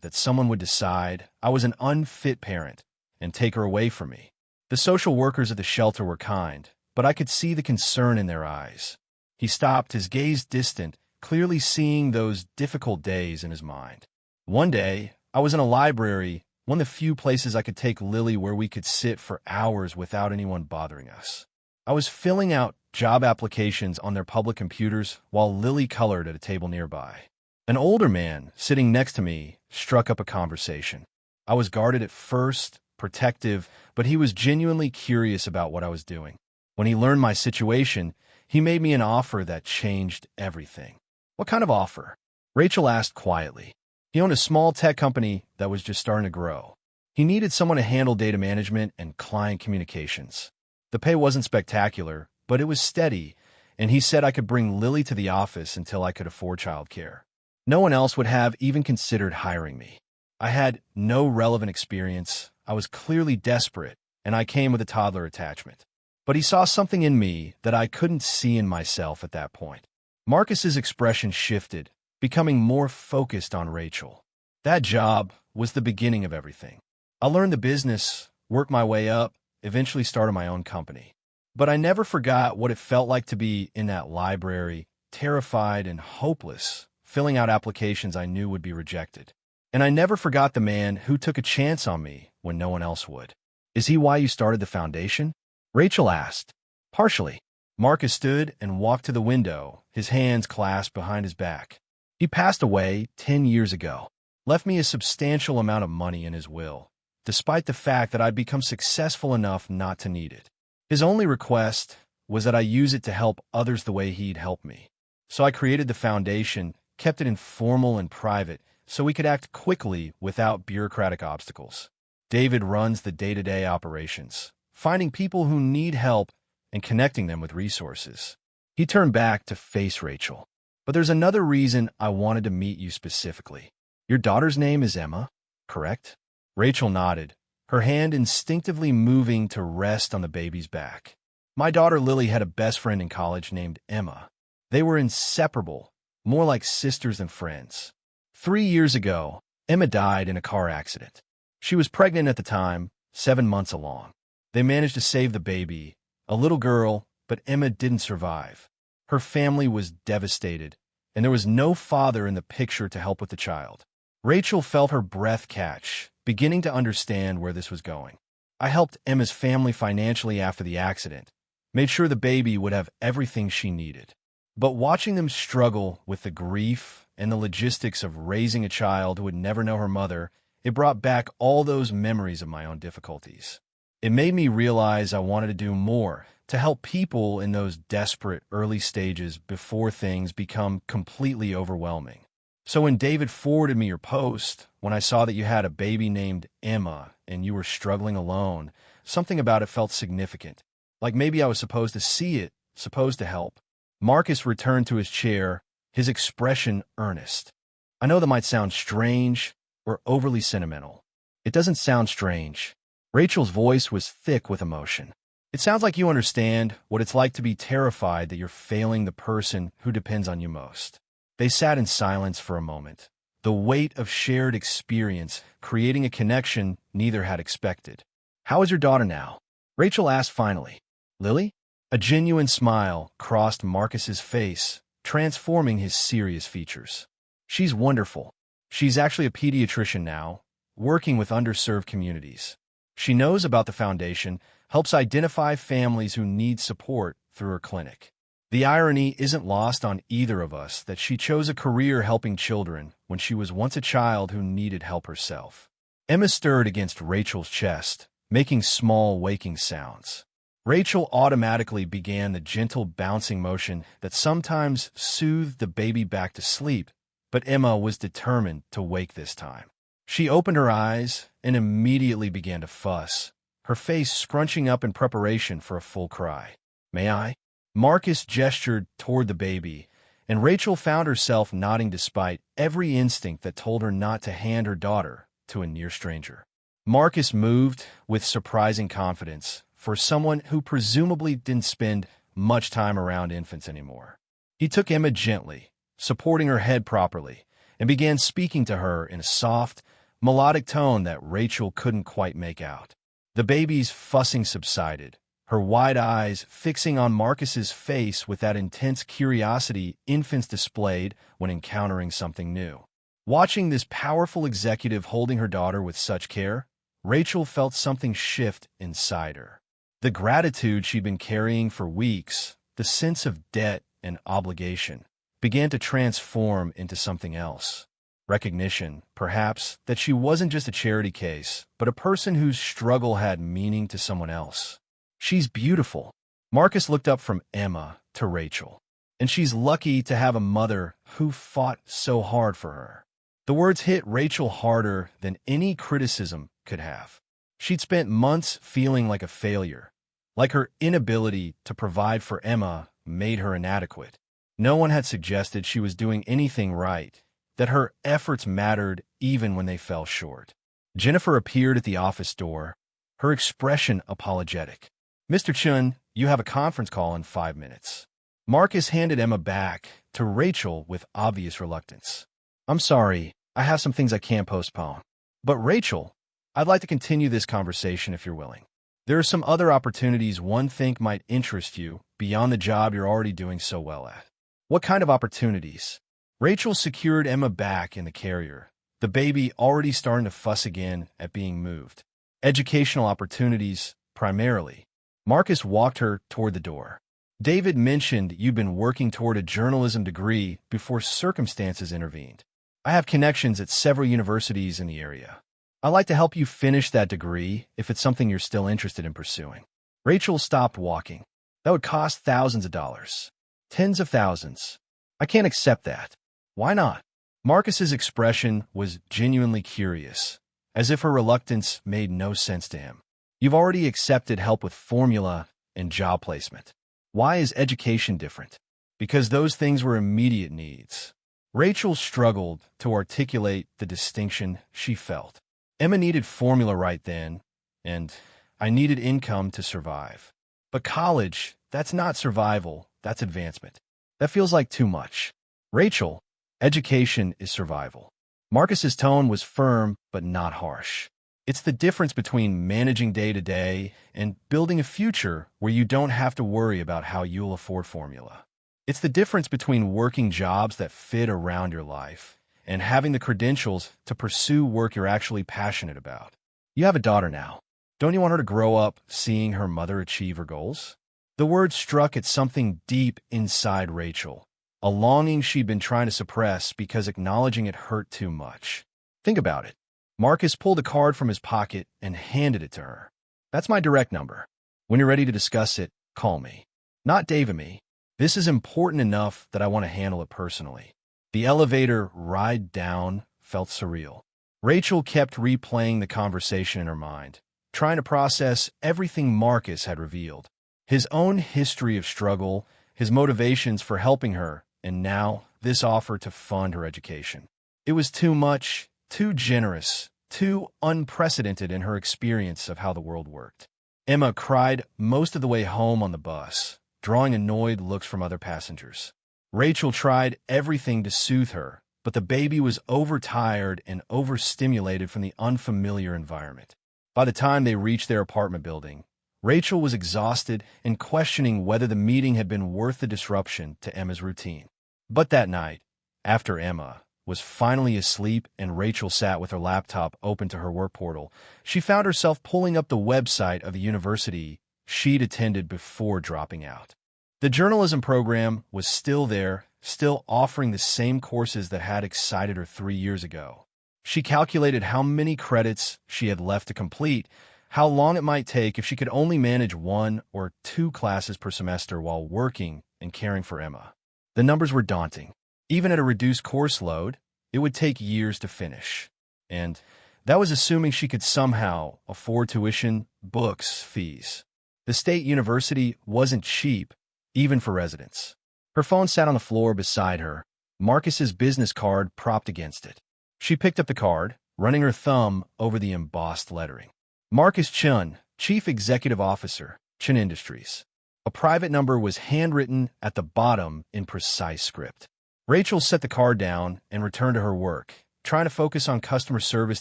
that someone would decide I was an unfit parent and take her away from me. The social workers at the shelter were kind, but I could see the concern in their eyes. He stopped, his gaze distant, clearly seeing those difficult days in his mind. One day, I was in a library, one of the few places I could take Lily where we could sit for hours without anyone bothering us. I was filling out job applications on their public computers while Lily colored at a table nearby. An older man sitting next to me struck up a conversation. I was guarded at first, protective, but he was genuinely curious about what I was doing. When he learned my situation, he made me an offer that changed everything. What kind of offer? Rachel asked quietly. He owned a small tech company that was just starting to grow. He needed someone to handle data management and client communications. The pay wasn't spectacular, but it was steady, and he said I could bring Lily to the office until I could afford childcare. No one else would have even considered hiring me. I had no relevant experience, I was clearly desperate, and I came with a toddler attachment. But he saw something in me that I couldn't see in myself at that point. Marcus's expression shifted, becoming more focused on Rachel. That job was the beginning of everything. I learned the business, worked my way up, eventually started my own company. But I never forgot what it felt like to be in that library, terrified and hopeless, filling out applications I knew would be rejected. And I never forgot the man who took a chance on me when no one else would. Is he why you started the foundation? Rachel asked. Partially. Marcus stood and walked to the window, his hands clasped behind his back. He passed away 10 years ago, left me a substantial amount of money in his will, despite the fact that I'd become successful enough not to need it. His only request was that I use it to help others the way he'd helped me. So I created the foundation, kept it informal and private, so we could act quickly without bureaucratic obstacles. David runs the day-to-day operations, finding people who need help and connecting them with resources. He turned back to face Rachel. But there's another reason I wanted to meet you specifically. Your daughter's name is Emma, correct? Rachel nodded, her hand instinctively moving to rest on the baby's back. My daughter Lily had a best friend in college named Emma. They were inseparable, more like sisters than friends. 3 years ago, Emma died in a car accident. She was pregnant at the time, 7 months along. They managed to save the baby, a little girl, but Emma didn't survive. Her family was devastated, and there was no father in the picture to help with the child. Rachel felt her breath catch, beginning to understand where this was going. I helped Emma's family financially after the accident, made sure the baby would have everything she needed. But watching them struggle with the grief and the logistics of raising a child who would never know her mother, it brought back all those memories of my own difficulties. It made me realize I wanted to do more to help people in those desperate early stages before things become completely overwhelming. So when David forwarded me your post, when I saw that you had a baby named Emma and you were struggling alone, something about it felt significant. Like maybe I was supposed to see it, supposed to help. Marcus returned to his chair, his expression earnest. I know that might sound strange or overly sentimental. It doesn't sound strange. Rachel's voice was thick with emotion. It sounds like you understand what it's like to be terrified that you're failing the person who depends on you most. They sat in silence for a moment, the weight of shared experience creating a connection neither had expected. "How is your daughter now?" Rachel asked finally. "Lily?" A genuine smile crossed Marcus's face, transforming his serious features. "She's wonderful. She's actually a pediatrician now, working with underserved communities. She knows about the foundation, helps identify families who need support through her clinic. The irony isn't lost on either of us that she chose a career helping children when she was once a child who needed help herself." Emma stirred against Rachel's chest, making small waking sounds. Rachel automatically began the gentle bouncing motion that sometimes soothed the baby back to sleep, but Emma was determined to wake this time. She opened her eyes and immediately began to fuss, her face scrunching up in preparation for a full cry. "May I?" Marcus gestured toward the baby, and Rachel found herself nodding despite every instinct that told her not to hand her daughter to a near stranger. Marcus moved with surprising confidence for someone who presumably didn't spend much time around infants anymore. He took Emma gently, supporting her head properly, and began speaking to her in a soft, melodic tone that Rachel couldn't quite make out. The baby's fussing subsided, her wide eyes fixing on Marcus's face with that intense curiosity infants displayed when encountering something new. Watching this powerful executive holding her daughter with such care, Rachel felt something shift inside her. The gratitude she'd been carrying for weeks, the sense of debt and obligation, began to transform into something else. Recognition, perhaps, that she wasn't just a charity case, but a person whose struggle had meaning to someone else. "She's beautiful." Marcus looked up from Emma to Rachel. "And she's lucky to have a mother who fought so hard for her." The words hit Rachel harder than any criticism could have. She'd spent months feeling like a failure, like her inability to provide for Emma made her inadequate. No one had suggested she was doing anything right, that her efforts mattered even when they fell short. Jennifer appeared at the office door, her expression apologetic. "Mr. Chun, you have a conference call in 5 minutes." Marcus handed Emma back to Rachel with obvious reluctance. "I'm sorry, I have some things I can't postpone. But Rachel, I'd like to continue this conversation if you're willing. There are some other opportunities one think might interest you beyond the job you're already doing so well at." "What kind of opportunities?" Rachel secured Emma back in the carrier, the baby already starting to fuss again at being moved. "Educational opportunities, primarily." Marcus walked her toward the door. "David mentioned you'd been working toward a journalism degree before circumstances intervened. I have connections at several universities in the area. I'd like to help you finish that degree if it's something you're still interested in pursuing." Rachel stopped walking. "That would cost thousands of dollars. Tens of thousands. I can't accept that." "Why not?" Marcus's expression was genuinely curious, as if her reluctance made no sense to him. "You've already accepted help with formula and job placement. Why is education different?" "Because those things were immediate needs." Rachel struggled to articulate the distinction she felt. Emma needed formula right then, and I needed income to survive. But college, that's not survival, that's advancement. That feels like too much. "Rachel, education is survival." Marcus's tone was firm but not harsh. It's the difference between managing day to day and building a future where you don't have to worry about how you'll afford formula. It's the difference between working jobs that fit around your life and having the credentials to pursue work you're actually passionate about. You have a daughter now. Don't you want her to grow up seeing her mother achieve her goals? The word struck at something deep inside Rachel, a longing she'd been trying to suppress because acknowledging it hurt too much. Think about it. Marcus pulled a card from his pocket and handed it to her. That's my direct number. When you're ready to discuss it, call me. Not Dave and me. This is important enough that I want to handle it personally. The elevator ride down felt surreal. Rachel kept replaying the conversation in her mind, trying to process everything Marcus had revealed. His own history of struggle, his motivations for helping her, and now this offer to fund her education. It was too much, too generous, too unprecedented in her experience of how the world worked. Emma cried most of the way home on the bus, drawing annoyed looks from other passengers. Rachel tried everything to soothe her, but the baby was overtired and overstimulated from the unfamiliar environment. By the time they reached their apartment building, Rachel was exhausted and questioning whether the meeting had been worth the disruption to Emma's routine. But that night, after Emma was finally asleep and Rachel sat with her laptop open to her work portal, she found herself pulling up the website of the university she'd attended before dropping out. The journalism program was still there, still offering the same courses that had excited her 3 years ago. She calculated how many credits she had left to complete, how long it might take if she could only manage 1 or 2 classes per semester while working and caring for Emma. The numbers were daunting. Even at a reduced course load, it would take years to finish. And that was assuming she could somehow afford tuition, books, fees. The state university wasn't cheap, even for residents. Her phone sat on the floor beside her, Marcus's business card propped against it. She picked up the card, running her thumb over the embossed lettering. Marcus Chun, Chief Executive Officer, Chun Industries. A private number was handwritten at the bottom in precise script. Rachel set the card down and returned to her work, trying to focus on customer service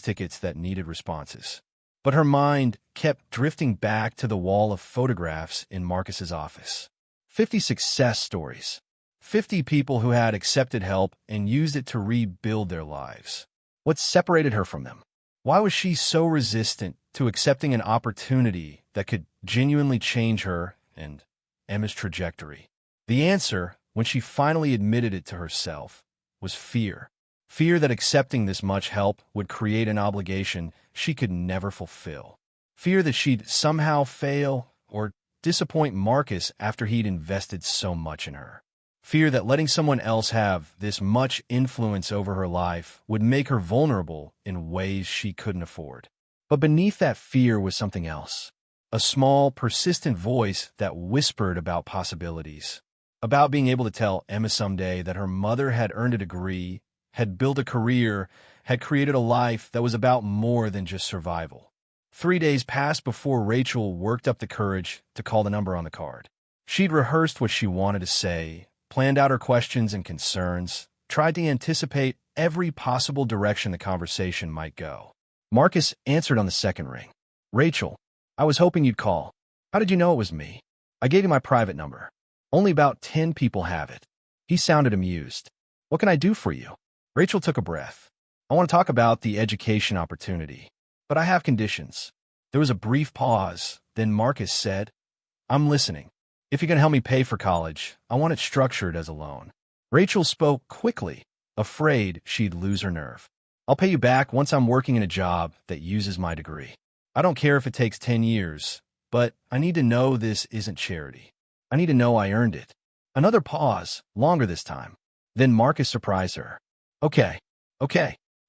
tickets that needed responses. But her mind kept drifting back to the wall of photographs in Marcus's office. 50 success stories. 50 people who had accepted help and used it to rebuild their lives. What separated her from them? Why was she so resistant to accepting an opportunity that could genuinely change her and Emma's trajectory? The answer, when she finally admitted it to herself, was fear. Fear that accepting this much help would create an obligation she could never fulfill. Fear that she'd somehow fail or disappoint Marcus after he'd invested so much in her. Fear that letting someone else have this much influence over her life would make her vulnerable in ways she couldn't afford. But beneath that fear was something else. A small, persistent voice that whispered about possibilities. About being able to tell Emma someday that her mother had earned a degree, had built a career, had created a life that was about more than just survival. 3 days passed before Rachel worked up the courage to call the number on the card. She'd rehearsed what she wanted to say, planned out her questions and concerns, tried to anticipate every possible direction the conversation might go. Marcus answered on the second ring. "Rachel, I was hoping you'd call. How did you know it was me? I gave you my private number. Only about 10 people have it." He sounded amused. "What can I do for you?" Rachel took a breath. "I want to talk about the education opportunity, but I have conditions." There was a brief pause, then Marcus said, "I'm listening. If you can help me pay for college, I want it structured as a loan." Rachel spoke quickly, afraid she'd lose her nerve. "I'll pay you back once I'm working in a job that uses my degree. I don't care if it takes 10 years, but I need to know this isn't charity. I need to know I earned it." Another pause, longer this time. Then Marcus surprised her. Okay.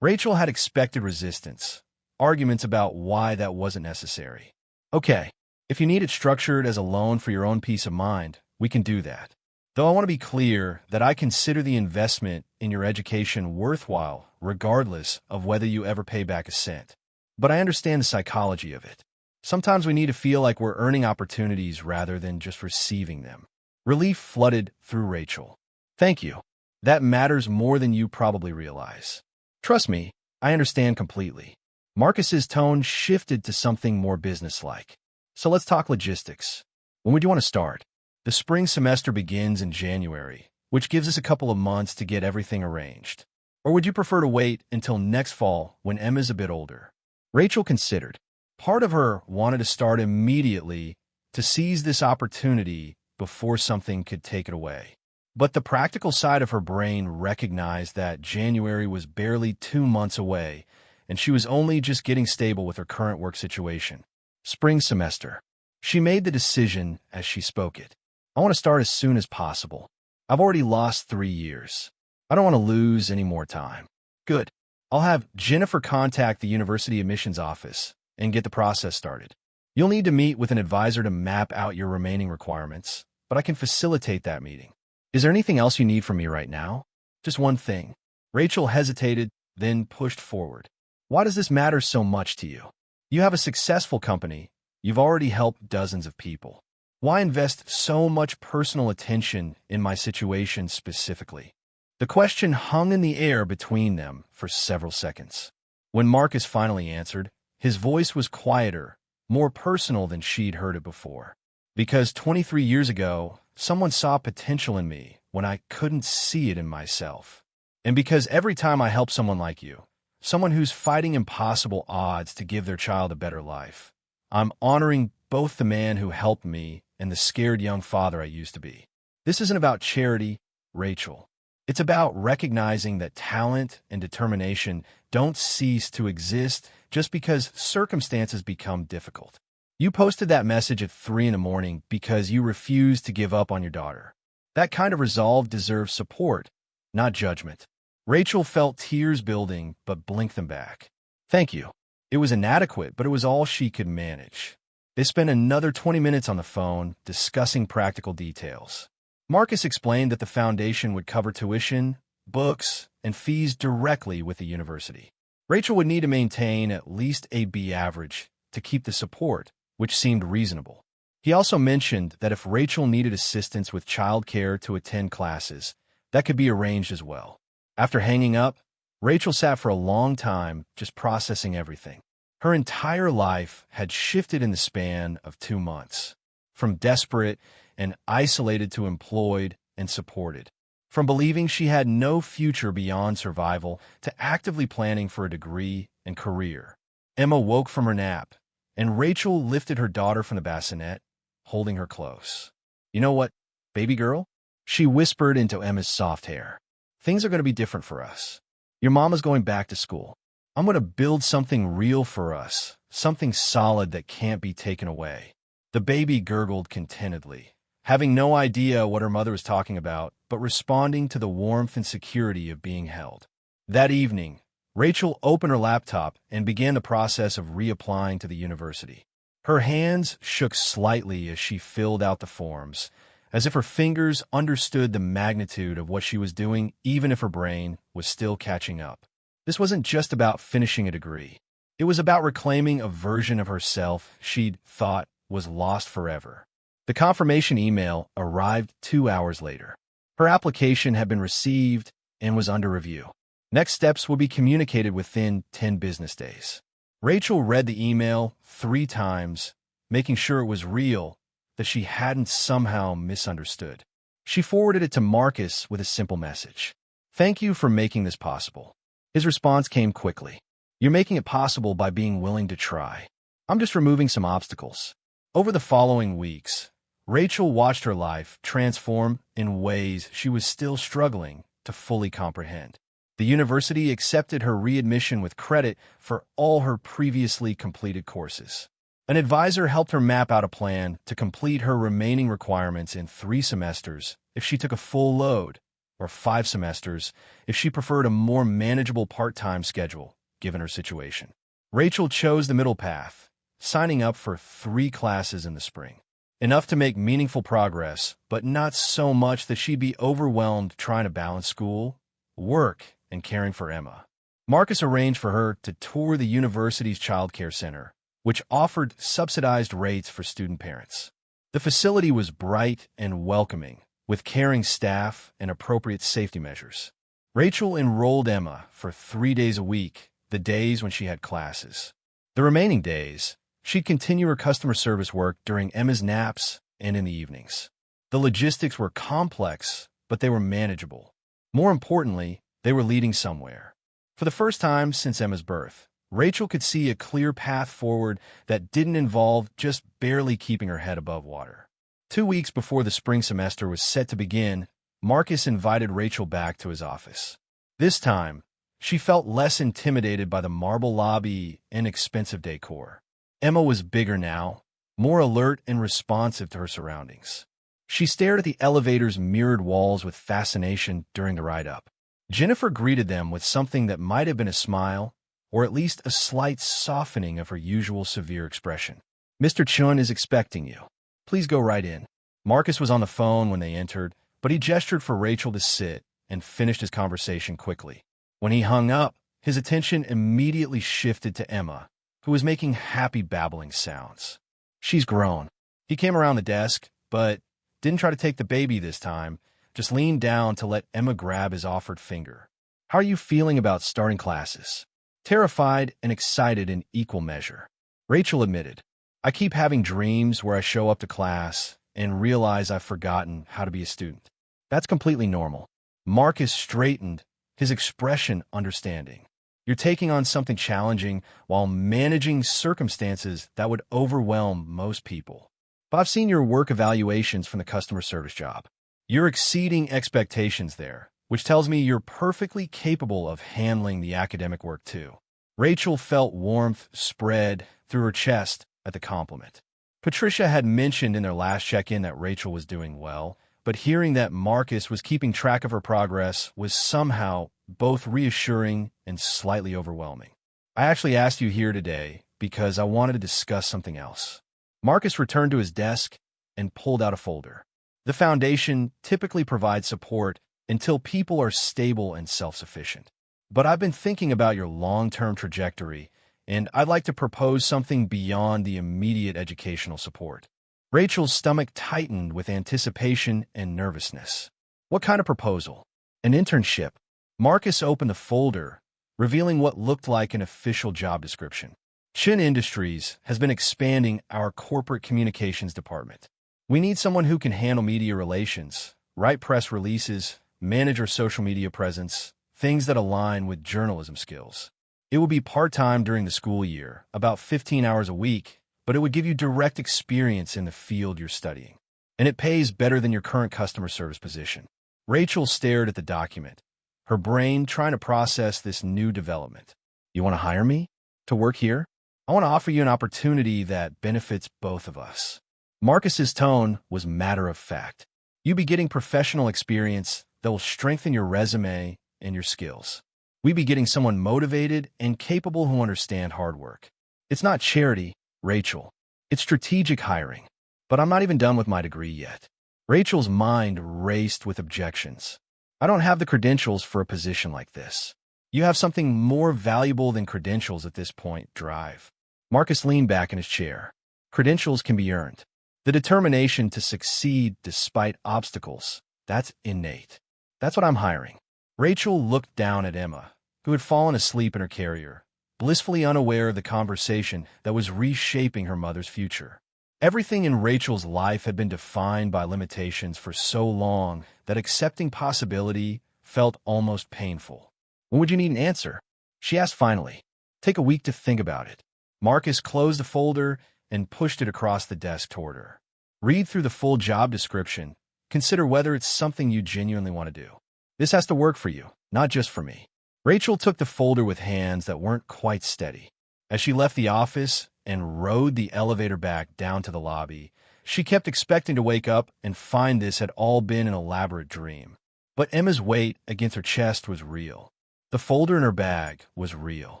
Rachel had expected resistance, arguments about why that wasn't necessary. "Okay. If you need it structured as a loan for your own peace of mind, we can do that. Though I want to be clear that I consider the investment in your education worthwhile, regardless of whether you ever pay back a cent. But I understand the psychology of it. Sometimes we need to feel like we're earning opportunities rather than just receiving them." Relief flooded through Rachel. "Thank you. That matters more than you probably realize. Trust me, I understand completely." Marcus's tone shifted to something more businesslike. "So let's talk logistics. When would you want to start?" The spring semester begins in January, which gives us a couple of months to get everything arranged. Or would you prefer to wait until next fall when Emma's a bit older? Rachel considered. Part of her wanted to start immediately to seize this opportunity before something could take it away. But the practical side of her brain recognized that January was barely 2 months away, and she was only just getting stable with her current work situation. Spring semester. She made the decision as she spoke it. I want to start as soon as possible. I've already lost 3 years. I don't want to lose any more time. Good. I'll have Jennifer contact the university admissions office and get the process started. You'll need to meet with an advisor to map out your remaining requirements, but I can facilitate that meeting. Is there anything else you need from me right now? Just one thing. Rachel hesitated, then pushed forward. Why does this matter so much to you? You have a successful company. You've already helped dozens of people. Why invest so much personal attention in my situation specifically? The question hung in the air between them for several seconds. When Marcus finally answered, his voice was quieter, more personal than she'd heard it before. Because 23 years ago, someone saw potential in me when I couldn't see it in myself. And because every time I help someone like you, someone who's fighting impossible odds to give their child a better life, I'm honoring both the man who helped me and the scared young father I used to be. This isn't about charity, Rachel. It's about recognizing that talent and determination don't cease to exist just because circumstances become difficult. You posted that message at 3 a.m. because you refused to give up on your daughter. That kind of resolve deserves support, not judgment. Rachel felt tears building, but blinked them back. Thank you. It was inadequate, but it was all she could manage. They spent another 20 minutes on the phone discussing practical details. Marcus explained that the foundation would cover tuition, books, and fees directly with the university. Rachel would need to maintain at least a B average to keep the support, which seemed reasonable. He also mentioned that if Rachel needed assistance with childcare to attend classes, that could be arranged as well. After hanging up, Rachel sat for a long time just processing everything. Her entire life had shifted in the span of 2 months, from desperate and isolated to employed and supported, from believing she had no future beyond survival to actively planning for a degree and career. Emma woke from her nap, and Rachel lifted her daughter from the bassinet, holding her close. You know what, baby girl? She whispered into Emma's soft hair. Things are going to be different for us. Your mama's going back to school. I'm going to build something real for us, something solid that can't be taken away. The baby gurgled contentedly, having no idea what her mother was talking about, but responding to the warmth and security of being held. That evening, Rachel opened her laptop and began the process of reapplying to the university. Her hands shook slightly as she filled out the forms, as if her fingers understood the magnitude of what she was doing, even if her brain was still catching up. This wasn't just about finishing a degree. It was about reclaiming a version of herself she'd thought was lost forever. The confirmation email arrived 2 hours later. Her application had been received and was under review. Next steps would be communicated within 10 business days. Rachel read the email 3 times, making sure it was real, that she hadn't somehow misunderstood. She forwarded it to Marcus with a simple message. Thank you for making this possible. His response came quickly. You're making it possible by being willing to try. I'm just removing some obstacles. Over the following weeks, Rachel watched her life transform in ways she was still struggling to fully comprehend. The university accepted her readmission with credit for all her previously completed courses. An advisor helped her map out a plan to complete her remaining requirements in 3 semesters if she took a full load, or 5 semesters if she preferred a more manageable part-time schedule, given her situation. Rachel chose the middle path, signing up for 3 classes in the spring. Enough to make meaningful progress, but not so much that she'd be overwhelmed trying to balance school, work, and caring for Emma. Marcus arranged for her to tour the university's childcare center, which offered subsidized rates for student parents. The facility was bright and welcoming, with caring staff and appropriate safety measures. Rachel enrolled Emma for 3 days a week, the days when she had classes. The remaining days, she'd continue her customer service work during Emma's naps and in the evenings. The logistics were complex, but they were manageable. More importantly, they were leading somewhere. For the first time since Emma's birth, Rachel could see a clear path forward that didn't involve just barely keeping her head above water. 2 weeks before the spring semester was set to begin, Marcus invited Rachel back to his office. This time, she felt less intimidated by the marble lobby and expensive decor. Emma was bigger now, more alert and responsive to her surroundings. She stared at the elevator's mirrored walls with fascination during the ride-up. Jennifer greeted them with something that might have been a smile, or at least a slight softening of her usual severe expression. "Mr. Chun is expecting you. Please go right in." Marcus was on the phone when they entered, but he gestured for Rachel to sit and finished his conversation quickly. When he hung up, his attention immediately shifted to Emma, who was making happy babbling sounds. "She's grown." He came around the desk, but didn't try to take the baby this time, just leaned down to let Emma grab his offered finger. "How are you feeling about starting classes?" Terrified and excited in equal measure. Rachel admitted, "I keep having dreams where I show up to class and realize I've forgotten how to be a student." "That's completely normal." Marcus straightened, his expression understanding. "You're taking on something challenging while managing circumstances that would overwhelm most people. But I've seen your work evaluations from the customer service job. You're exceeding expectations there, which tells me you're perfectly capable of handling the academic work too." Rachel felt warmth spread through her chest at the compliment. Patricia had mentioned in their last check-in that Rachel was doing well, but hearing that Marcus was keeping track of her progress was somehow both reassuring and slightly overwhelming. "I actually asked you here today because I wanted to discuss something else." Marcus returned to his desk and pulled out a folder. "The foundation typically provides support until people are stable and self-sufficient. But I've been thinking about your long-term trajectory, and I'd like to propose something beyond the immediate educational support." Rachel's stomach tightened with anticipation and nervousness. "What kind of proposal?" "An internship." Marcus opened the folder, revealing what looked like an official job description. "Chin Industries has been expanding our corporate communications department. We need someone who can handle media relations, write press releases, manage our social media presence, things that align with journalism skills. It will be part-time during the school year, about 15 hours a week, but it would give you direct experience in the field you're studying. And it pays better than your current customer service position." Rachel stared at the document, her brain trying to process this new development. "You want to hire me? To work here? I want to offer you an opportunity that benefits both of us." Marcus's tone was matter-of-fact. "You'll be getting professional experience that will strengthen your resume and your skills. We'll be getting someone motivated and capable who understand hard work. It's not charity, Rachel. It's strategic hiring. But I'm not even done with my degree yet." Rachel's mind raced with objections. "I don't have the credentials for a position like this." "You have something more valuable than credentials at this point, Drive." Marcus leaned back in his chair. "Credentials can be earned. The determination to succeed despite obstacles, that's innate. That's what I'm hiring." Rachel looked down at Emma, who had fallen asleep in her carrier, blissfully unaware of the conversation that was reshaping her mother's future. Everything in Rachel's life had been defined by limitations for so long that accepting possibility felt almost painful. "When would you need an answer?" she asked finally. "Take a week to think about it." Marcus closed the folder and pushed it across the desk toward her. "Read through the full job description. Consider whether it's something you genuinely want to do. This has to work for you, not just for me." Rachel took the folder with hands that weren't quite steady. As she left the office and rode the elevator back down to the lobby, she kept expecting to wake up and find this had all been an elaborate dream. But Emma's weight against her chest was real. The folder in her bag was real.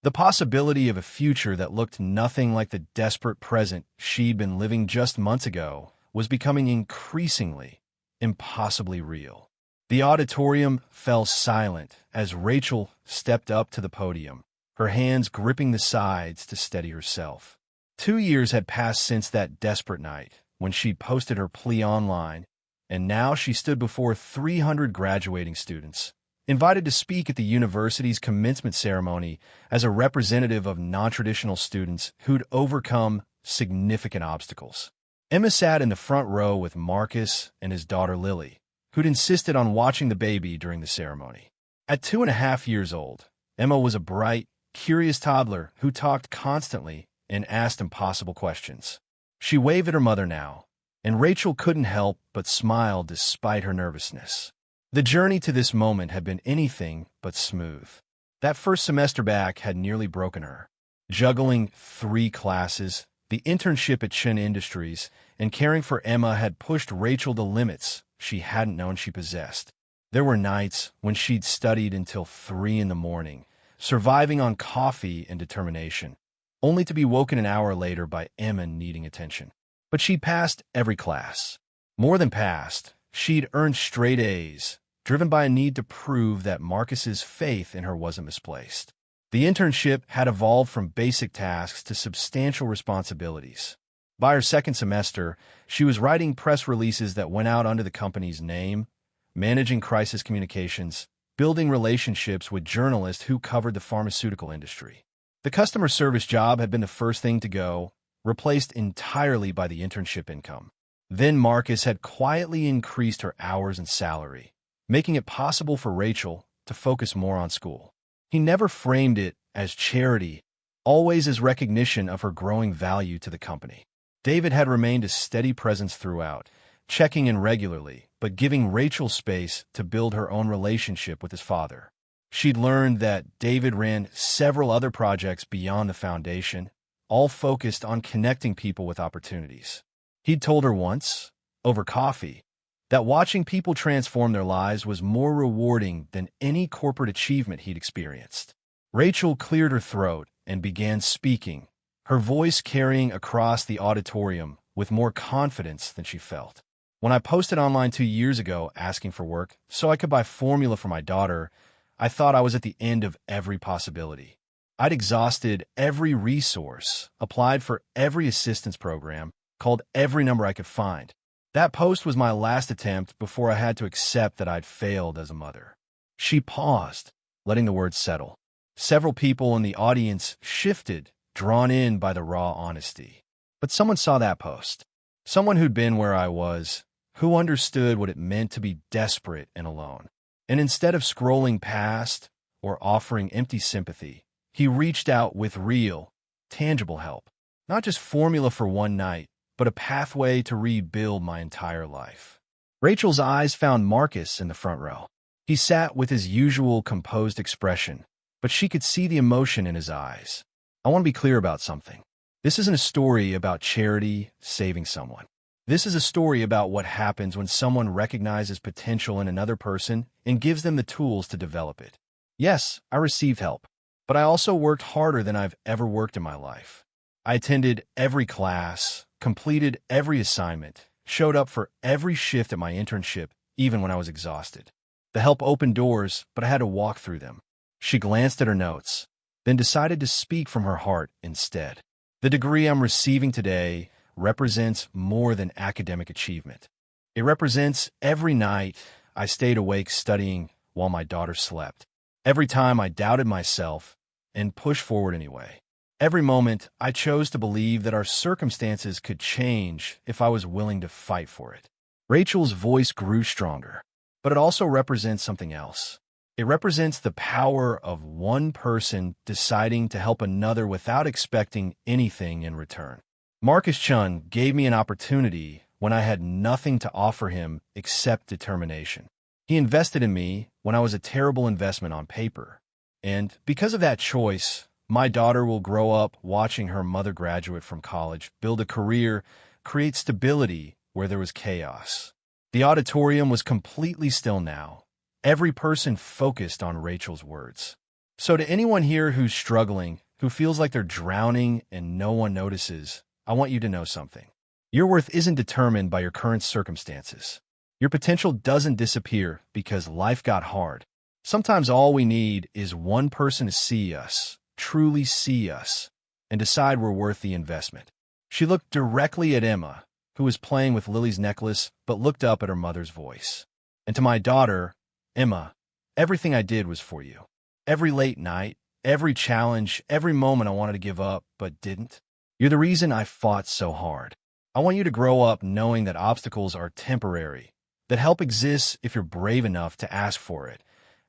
The possibility of a future that looked nothing like the desperate present she'd been living just months ago was becoming increasingly, impossibly real. The auditorium fell silent as Rachel stepped up to the podium, her hands gripping the sides to steady herself. 2 years had passed since that desperate night when she posted her plea online, and now she stood before 300 graduating students, invited to speak at the university's commencement ceremony as a representative of non-traditional students who'd overcome significant obstacles. Emma sat in the front row with Marcus and his daughter Lily, who'd insisted on watching the baby during the ceremony. At 2.5 years old, Emma was a bright, curious toddler who talked constantly and asked impossible questions. She waved at her mother now, and Rachel couldn't help but smile despite her nervousness. The journey to this moment had been anything but smooth. That first semester back had nearly broken her. Juggling 3 classes, the internship at Chin Industries, and caring for Emma had pushed Rachel to limits she hadn't known she possessed. There were nights when she'd studied until 3 in the morning, surviving on coffee and determination, only to be woken an hour later by Emma needing attention. But she'd passed every class. More than passed, she'd earned straight A's, driven by a need to prove that Marcus's faith in her wasn't misplaced. The internship had evolved from basic tasks to substantial responsibilities. By her second semester, she was writing press releases that went out under the company's name, managing crisis communications, building relationships with journalists who covered the pharmaceutical industry. The customer service job had been the first thing to go, replaced entirely by the internship income. Then Marcus had quietly increased her hours and salary, making it possible for Rachel to focus more on school. He never framed it as charity, always as recognition of her growing value to the company. David had remained a steady presence throughout, checking in regularly, but giving Rachel space to build her own relationship with his father. She'd learned that David ran several other projects beyond the foundation, all focused on connecting people with opportunities. He'd told her once, over coffee, that watching people transform their lives was more rewarding than any corporate achievement he'd experienced. Rachel cleared her throat and began speaking, her voice carrying across the auditorium with more confidence than she felt. When I posted online 2 years ago asking for work so I could buy formula for my daughter, I thought I was at the end of every possibility. I'd exhausted every resource, applied for every assistance program, called every number I could find. That post was my last attempt before I had to accept that I'd failed as a mother. She paused, letting the words settle. Several people in the audience shifted, drawn in by the raw honesty. But someone saw that post. Someone who'd been where I was, who understood what it meant to be desperate and alone. And instead of scrolling past or offering empty sympathy, he reached out with real, tangible help. Not just formula for one night, but a pathway to rebuild my entire life. Rachel's eyes found Marcus in the front row. He sat with his usual composed expression, but she could see the emotion in his eyes. I want to be clear about something. This isn't a story about charity saving someone. This is a story about what happens when someone recognizes potential in another person and gives them the tools to develop it. Yes, I received help, but I also worked harder than I've ever worked in my life. I attended every class, completed every assignment, showed up for every shift at my internship, even when I was exhausted. The help opened doors, but I had to walk through them. She glanced at her notes, then decided to speak from her heart instead. The degree I'm receiving today represents more than academic achievement. It represents every night I stayed awake studying while my daughter slept. Every time I doubted myself and pushed forward anyway. Every moment I chose to believe that our circumstances could change if I was willing to fight for it. Rachel's voice grew stronger, but it also represents something else. It represents the power of one person deciding to help another without expecting anything in return. Marcus Chun gave me an opportunity when I had nothing to offer him except determination. He invested in me when I was a terrible investment on paper. And because of that choice, my daughter will grow up watching her mother graduate from college, build a career, create stability where there was chaos. The auditorium was completely still now. Every person focused on Rachel's words. So to anyone here who's struggling, who feels like they're drowning and no one notices, I want you to know something. Your worth isn't determined by your current circumstances. Your potential doesn't disappear because life got hard. Sometimes all we need is one person to see us, truly see us, and decide we're worth the investment. She looked directly at Emma, who was playing with Lily's necklace, but looked up at her mother's voice. And to my daughter, Emma, everything I did was for you. Every late night, every challenge, every moment I wanted to give up, but didn't. You're the reason I fought so hard. I want you to grow up knowing that obstacles are temporary, that help exists if you're brave enough to ask for it,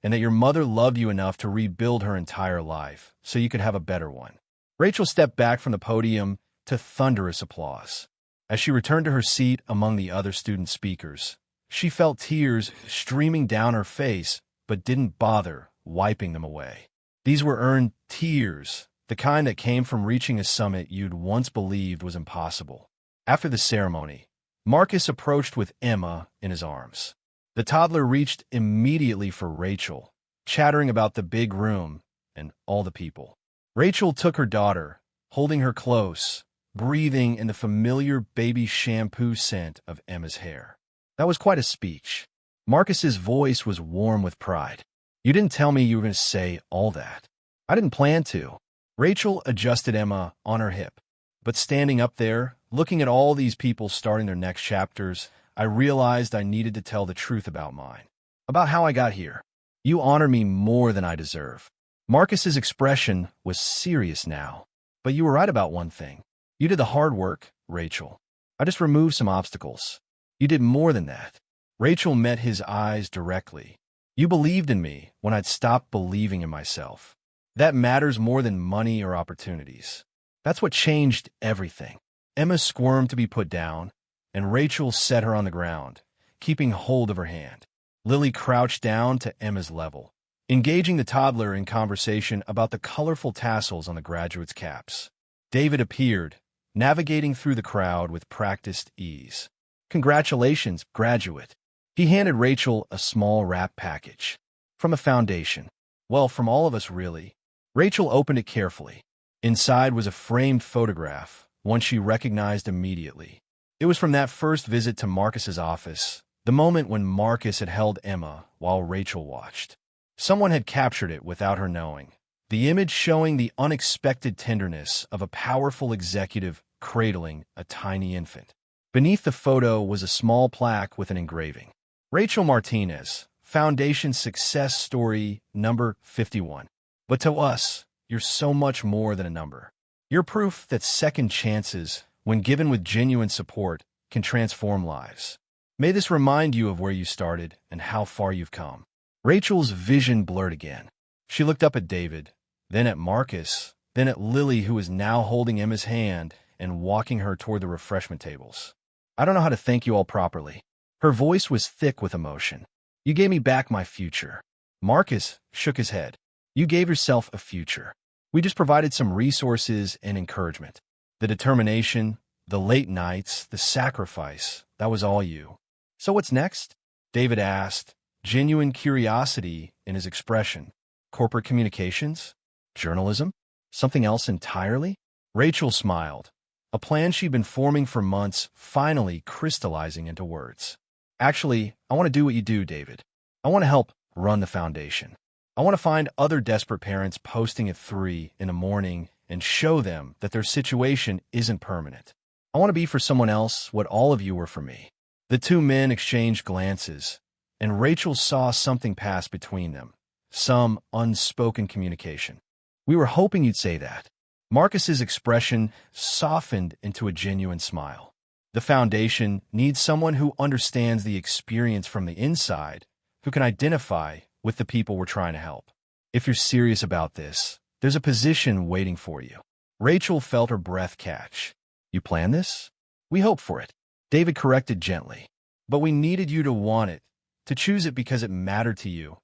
and that your mother loved you enough to rebuild her entire life so you could have a better one. Rachel stepped back from the podium to thunderous applause. As she returned to her seat among the other student speakers, she felt tears streaming down her face but didn't bother wiping them away. These were earned tears, the kind that came from reaching a summit you'd once believed was impossible. After the ceremony, Marcus approached with Emma in his arms. The toddler reached immediately for Rachel, chattering about the big room and all the people. Rachel took her daughter, holding her close, breathing in the familiar baby shampoo scent of Emma's hair. That was quite a speech. Marcus's voice was warm with pride. You didn't tell me you were going to say all that. I didn't plan to. Rachel adjusted Emma on her hip. But standing up there, looking at all these people starting their next chapters, I realized I needed to tell the truth about mine. About how I got here. You honor me more than I deserve. Marcus's expression was serious now. But you were right about one thing. You did the hard work, Rachel. I just removed some obstacles. You did more than that. Rachel met his eyes directly. You believed in me when I'd stopped believing in myself. That matters more than money or opportunities. That's what changed everything. Emma squirmed to be put down, and Rachel set her on the ground, keeping hold of her hand. Lily crouched down to Emma's level, engaging the toddler in conversation about the colorful tassels on the graduates' caps. David appeared, navigating through the crowd with practiced ease. Congratulations, graduate. He handed Rachel a small wrap package. From a foundation. Well, from all of us, really. Rachel opened it carefully. Inside was a framed photograph, one she recognized immediately. It was from that first visit to Marcus's office, the moment when Marcus had held Emma while Rachel watched. Someone had captured it without her knowing. The image showing the unexpected tenderness of a powerful executive cradling a tiny infant. Beneath the photo was a small plaque with an engraving. Rachel Martinez, Foundation Success Story number 51. But to us, you're so much more than a number. You're proof that second chances, when given with genuine support, can transform lives. May this remind you of where you started and how far you've come. Rachel's vision blurred again. She looked up at David, then at Marcus, then at Lily, who was now holding Emma's hand and walking her toward the refreshment tables. I don't know how to thank you all properly. Her voice was thick with emotion. You gave me back my future. Marcus shook his head. You gave yourself a future. We just provided some resources and encouragement. The determination, the late nights, the sacrifice, that was all you. So what's next? David asked, genuine curiosity in his expression. Corporate communications? Journalism? Something else entirely? Rachel smiled. A plan she'd been forming for months finally crystallizing into words. Actually, I want to do what you do, David. I want to help run the foundation. I want to find other desperate parents posting at 3 in the morning and show them that their situation isn't permanent. I want to be for someone else what all of you were for me. The two men exchanged glances, and Rachel saw something pass between them, some unspoken communication. We were hoping you'd say that. Marcus's expression softened into a genuine smile. The foundation needs someone who understands the experience from the inside, who can identify with the people we're trying to help. If you're serious about this, there's a position waiting for you. Rachel felt her breath catch. You plan this? We hope for it. David corrected gently. But we needed you to want it, to choose it because it mattered to you,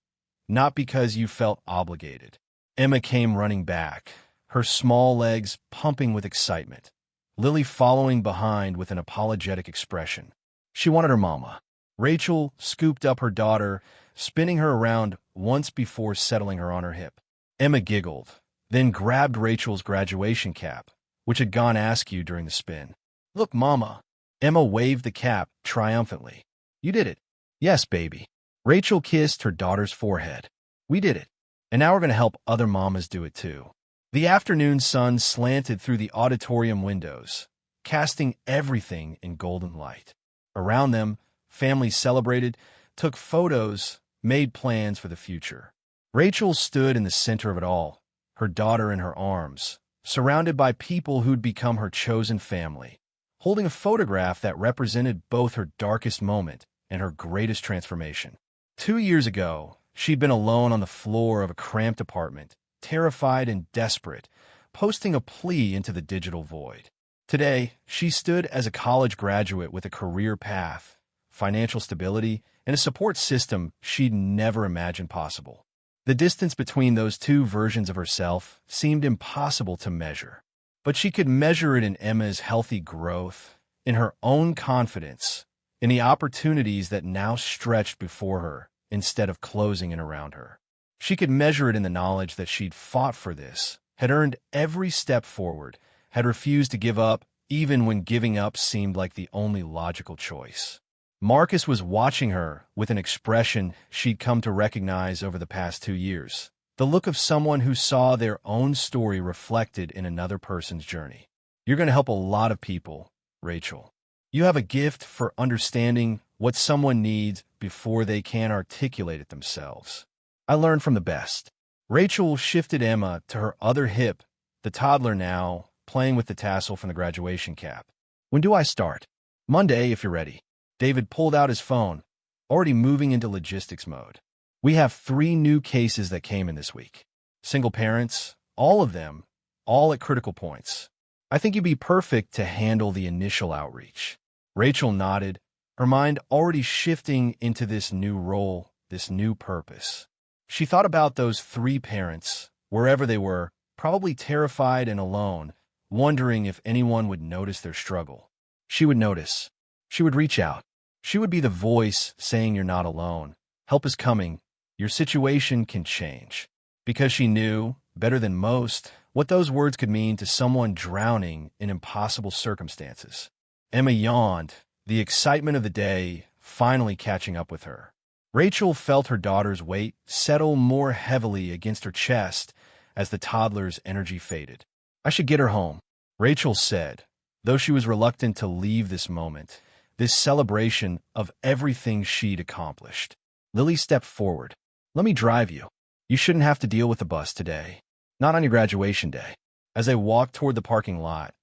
not because you felt obligated. Emma came running back, her small legs pumping with excitement, Lily following behind with an apologetic expression. She wanted her mama. Rachel scooped up her daughter, spinning her around once before settling her on her hip. Emma giggled, then grabbed Rachel's graduation cap, which had gone askew during the spin. Look, Mama. Emma waved the cap triumphantly. You did it. Yes, baby. Rachel kissed her daughter's forehead. We did it. And now we're going to help other mamas do it too. The afternoon sun slanted through the auditorium windows, casting everything in golden light. Around them, families celebrated, took photos, made plans for the future. Rachel stood in the center of it all, her daughter in her arms, surrounded by people who'd become her chosen family, holding a photograph that represented both her darkest moment and her greatest transformation. 2 years ago, She'd been alone on the floor of a cramped apartment, terrified and desperate, posting a plea into the digital void. Today, she stood as a college graduate with a career path, financial stability, and a support system she'd never imagined possible. The distance between those two versions of herself seemed impossible to measure. But she could measure it in Emma's healthy growth, in her own confidence, in the opportunities that now stretched before her instead of closing in around her. She could measure it in the knowledge that she'd fought for this, had earned every step forward, had refused to give up even when giving up seemed like the only logical choice. Marcus was watching her with an expression she'd come to recognize over the past 2 years, the look of someone who saw their own story reflected in another person's journey. You're going to help a lot of people, Rachel. You have a gift for understanding what someone needs before they can articulate it themselves. I learned from the best. Rachel shifted Emma to her other hip, the toddler now, playing with the tassel from the graduation cap. When do I start? Monday, if you're ready. David pulled out his phone, already moving into logistics mode. We have 3 new cases that came in this week. Single parents, all of them, all at critical points. I think you'd be perfect to handle the initial outreach. Rachel nodded, her mind already shifting into this new role, this new purpose. She thought about those 3 parents, wherever they were, probably terrified and alone, wondering if anyone would notice their struggle. She would notice. She would reach out. She would be the voice saying you're not alone. Help is coming. Your situation can change. Because she knew, better than most, what those words could mean to someone drowning in impossible circumstances. Emma yawned, the excitement of the day finally catching up with her. Rachel felt her daughter's weight settle more heavily against her chest as the toddler's energy faded. I should get her home, Rachel said, though she was reluctant to leave this moment, this celebration of everything she'd accomplished. Lily stepped forward. Let me drive you. You shouldn't have to deal with the bus today. Not on your graduation day. As they walked toward the parking lot,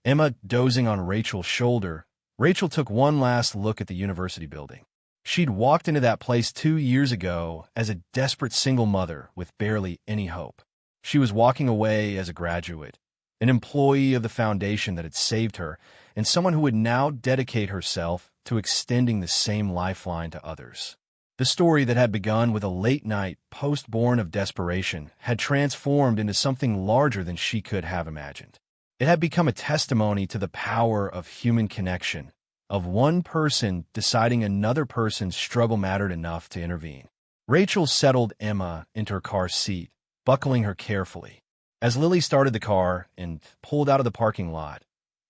Emma dozing on Rachel's shoulder, Rachel took one last look at the university building. She'd walked into that place 2 years ago as a desperate single mother with barely any hope. She was walking away as a graduate, an employee of the foundation that had saved her, and someone who would now dedicate herself to extending the same lifeline to others. The story that had begun with a late-night post-born of desperation had transformed into something larger than she could have imagined. It had become a testimony to the power of human connection, of one person deciding another person's struggle mattered enough to intervene. Rachel settled Emma into her car seat, buckling her carefully. As Lily started the car and pulled out of the parking lot,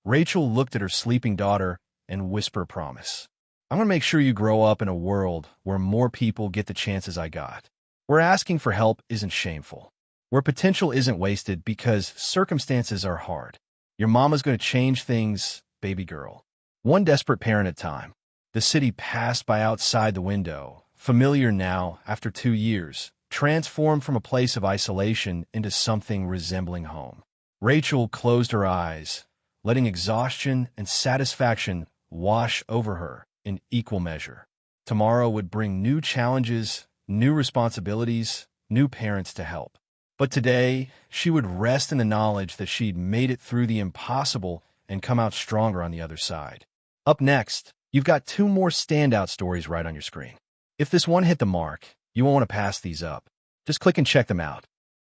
Rachel looked at her sleeping daughter and whispered a promise. I'm going to make sure you grow up in a world where more people get the chances I got, where asking for help isn't shameful, where potential isn't wasted because circumstances are hard. Your mama's going to change things, baby girl. One desperate parent at a time. The city passed by outside the window, familiar now after 2 years, transformed from a place of isolation into something resembling home. Rachel closed her eyes, letting exhaustion and satisfaction wash over her in equal measure. Tomorrow would bring new challenges, new responsibilities, new parents to help. But today, she would rest in the knowledge that she'd made it through the impossible and come out stronger on the other side. Up next, you've got 2 more standout stories right on your screen. If this one hit the mark, you won't want to pass these up. Just click and check them out.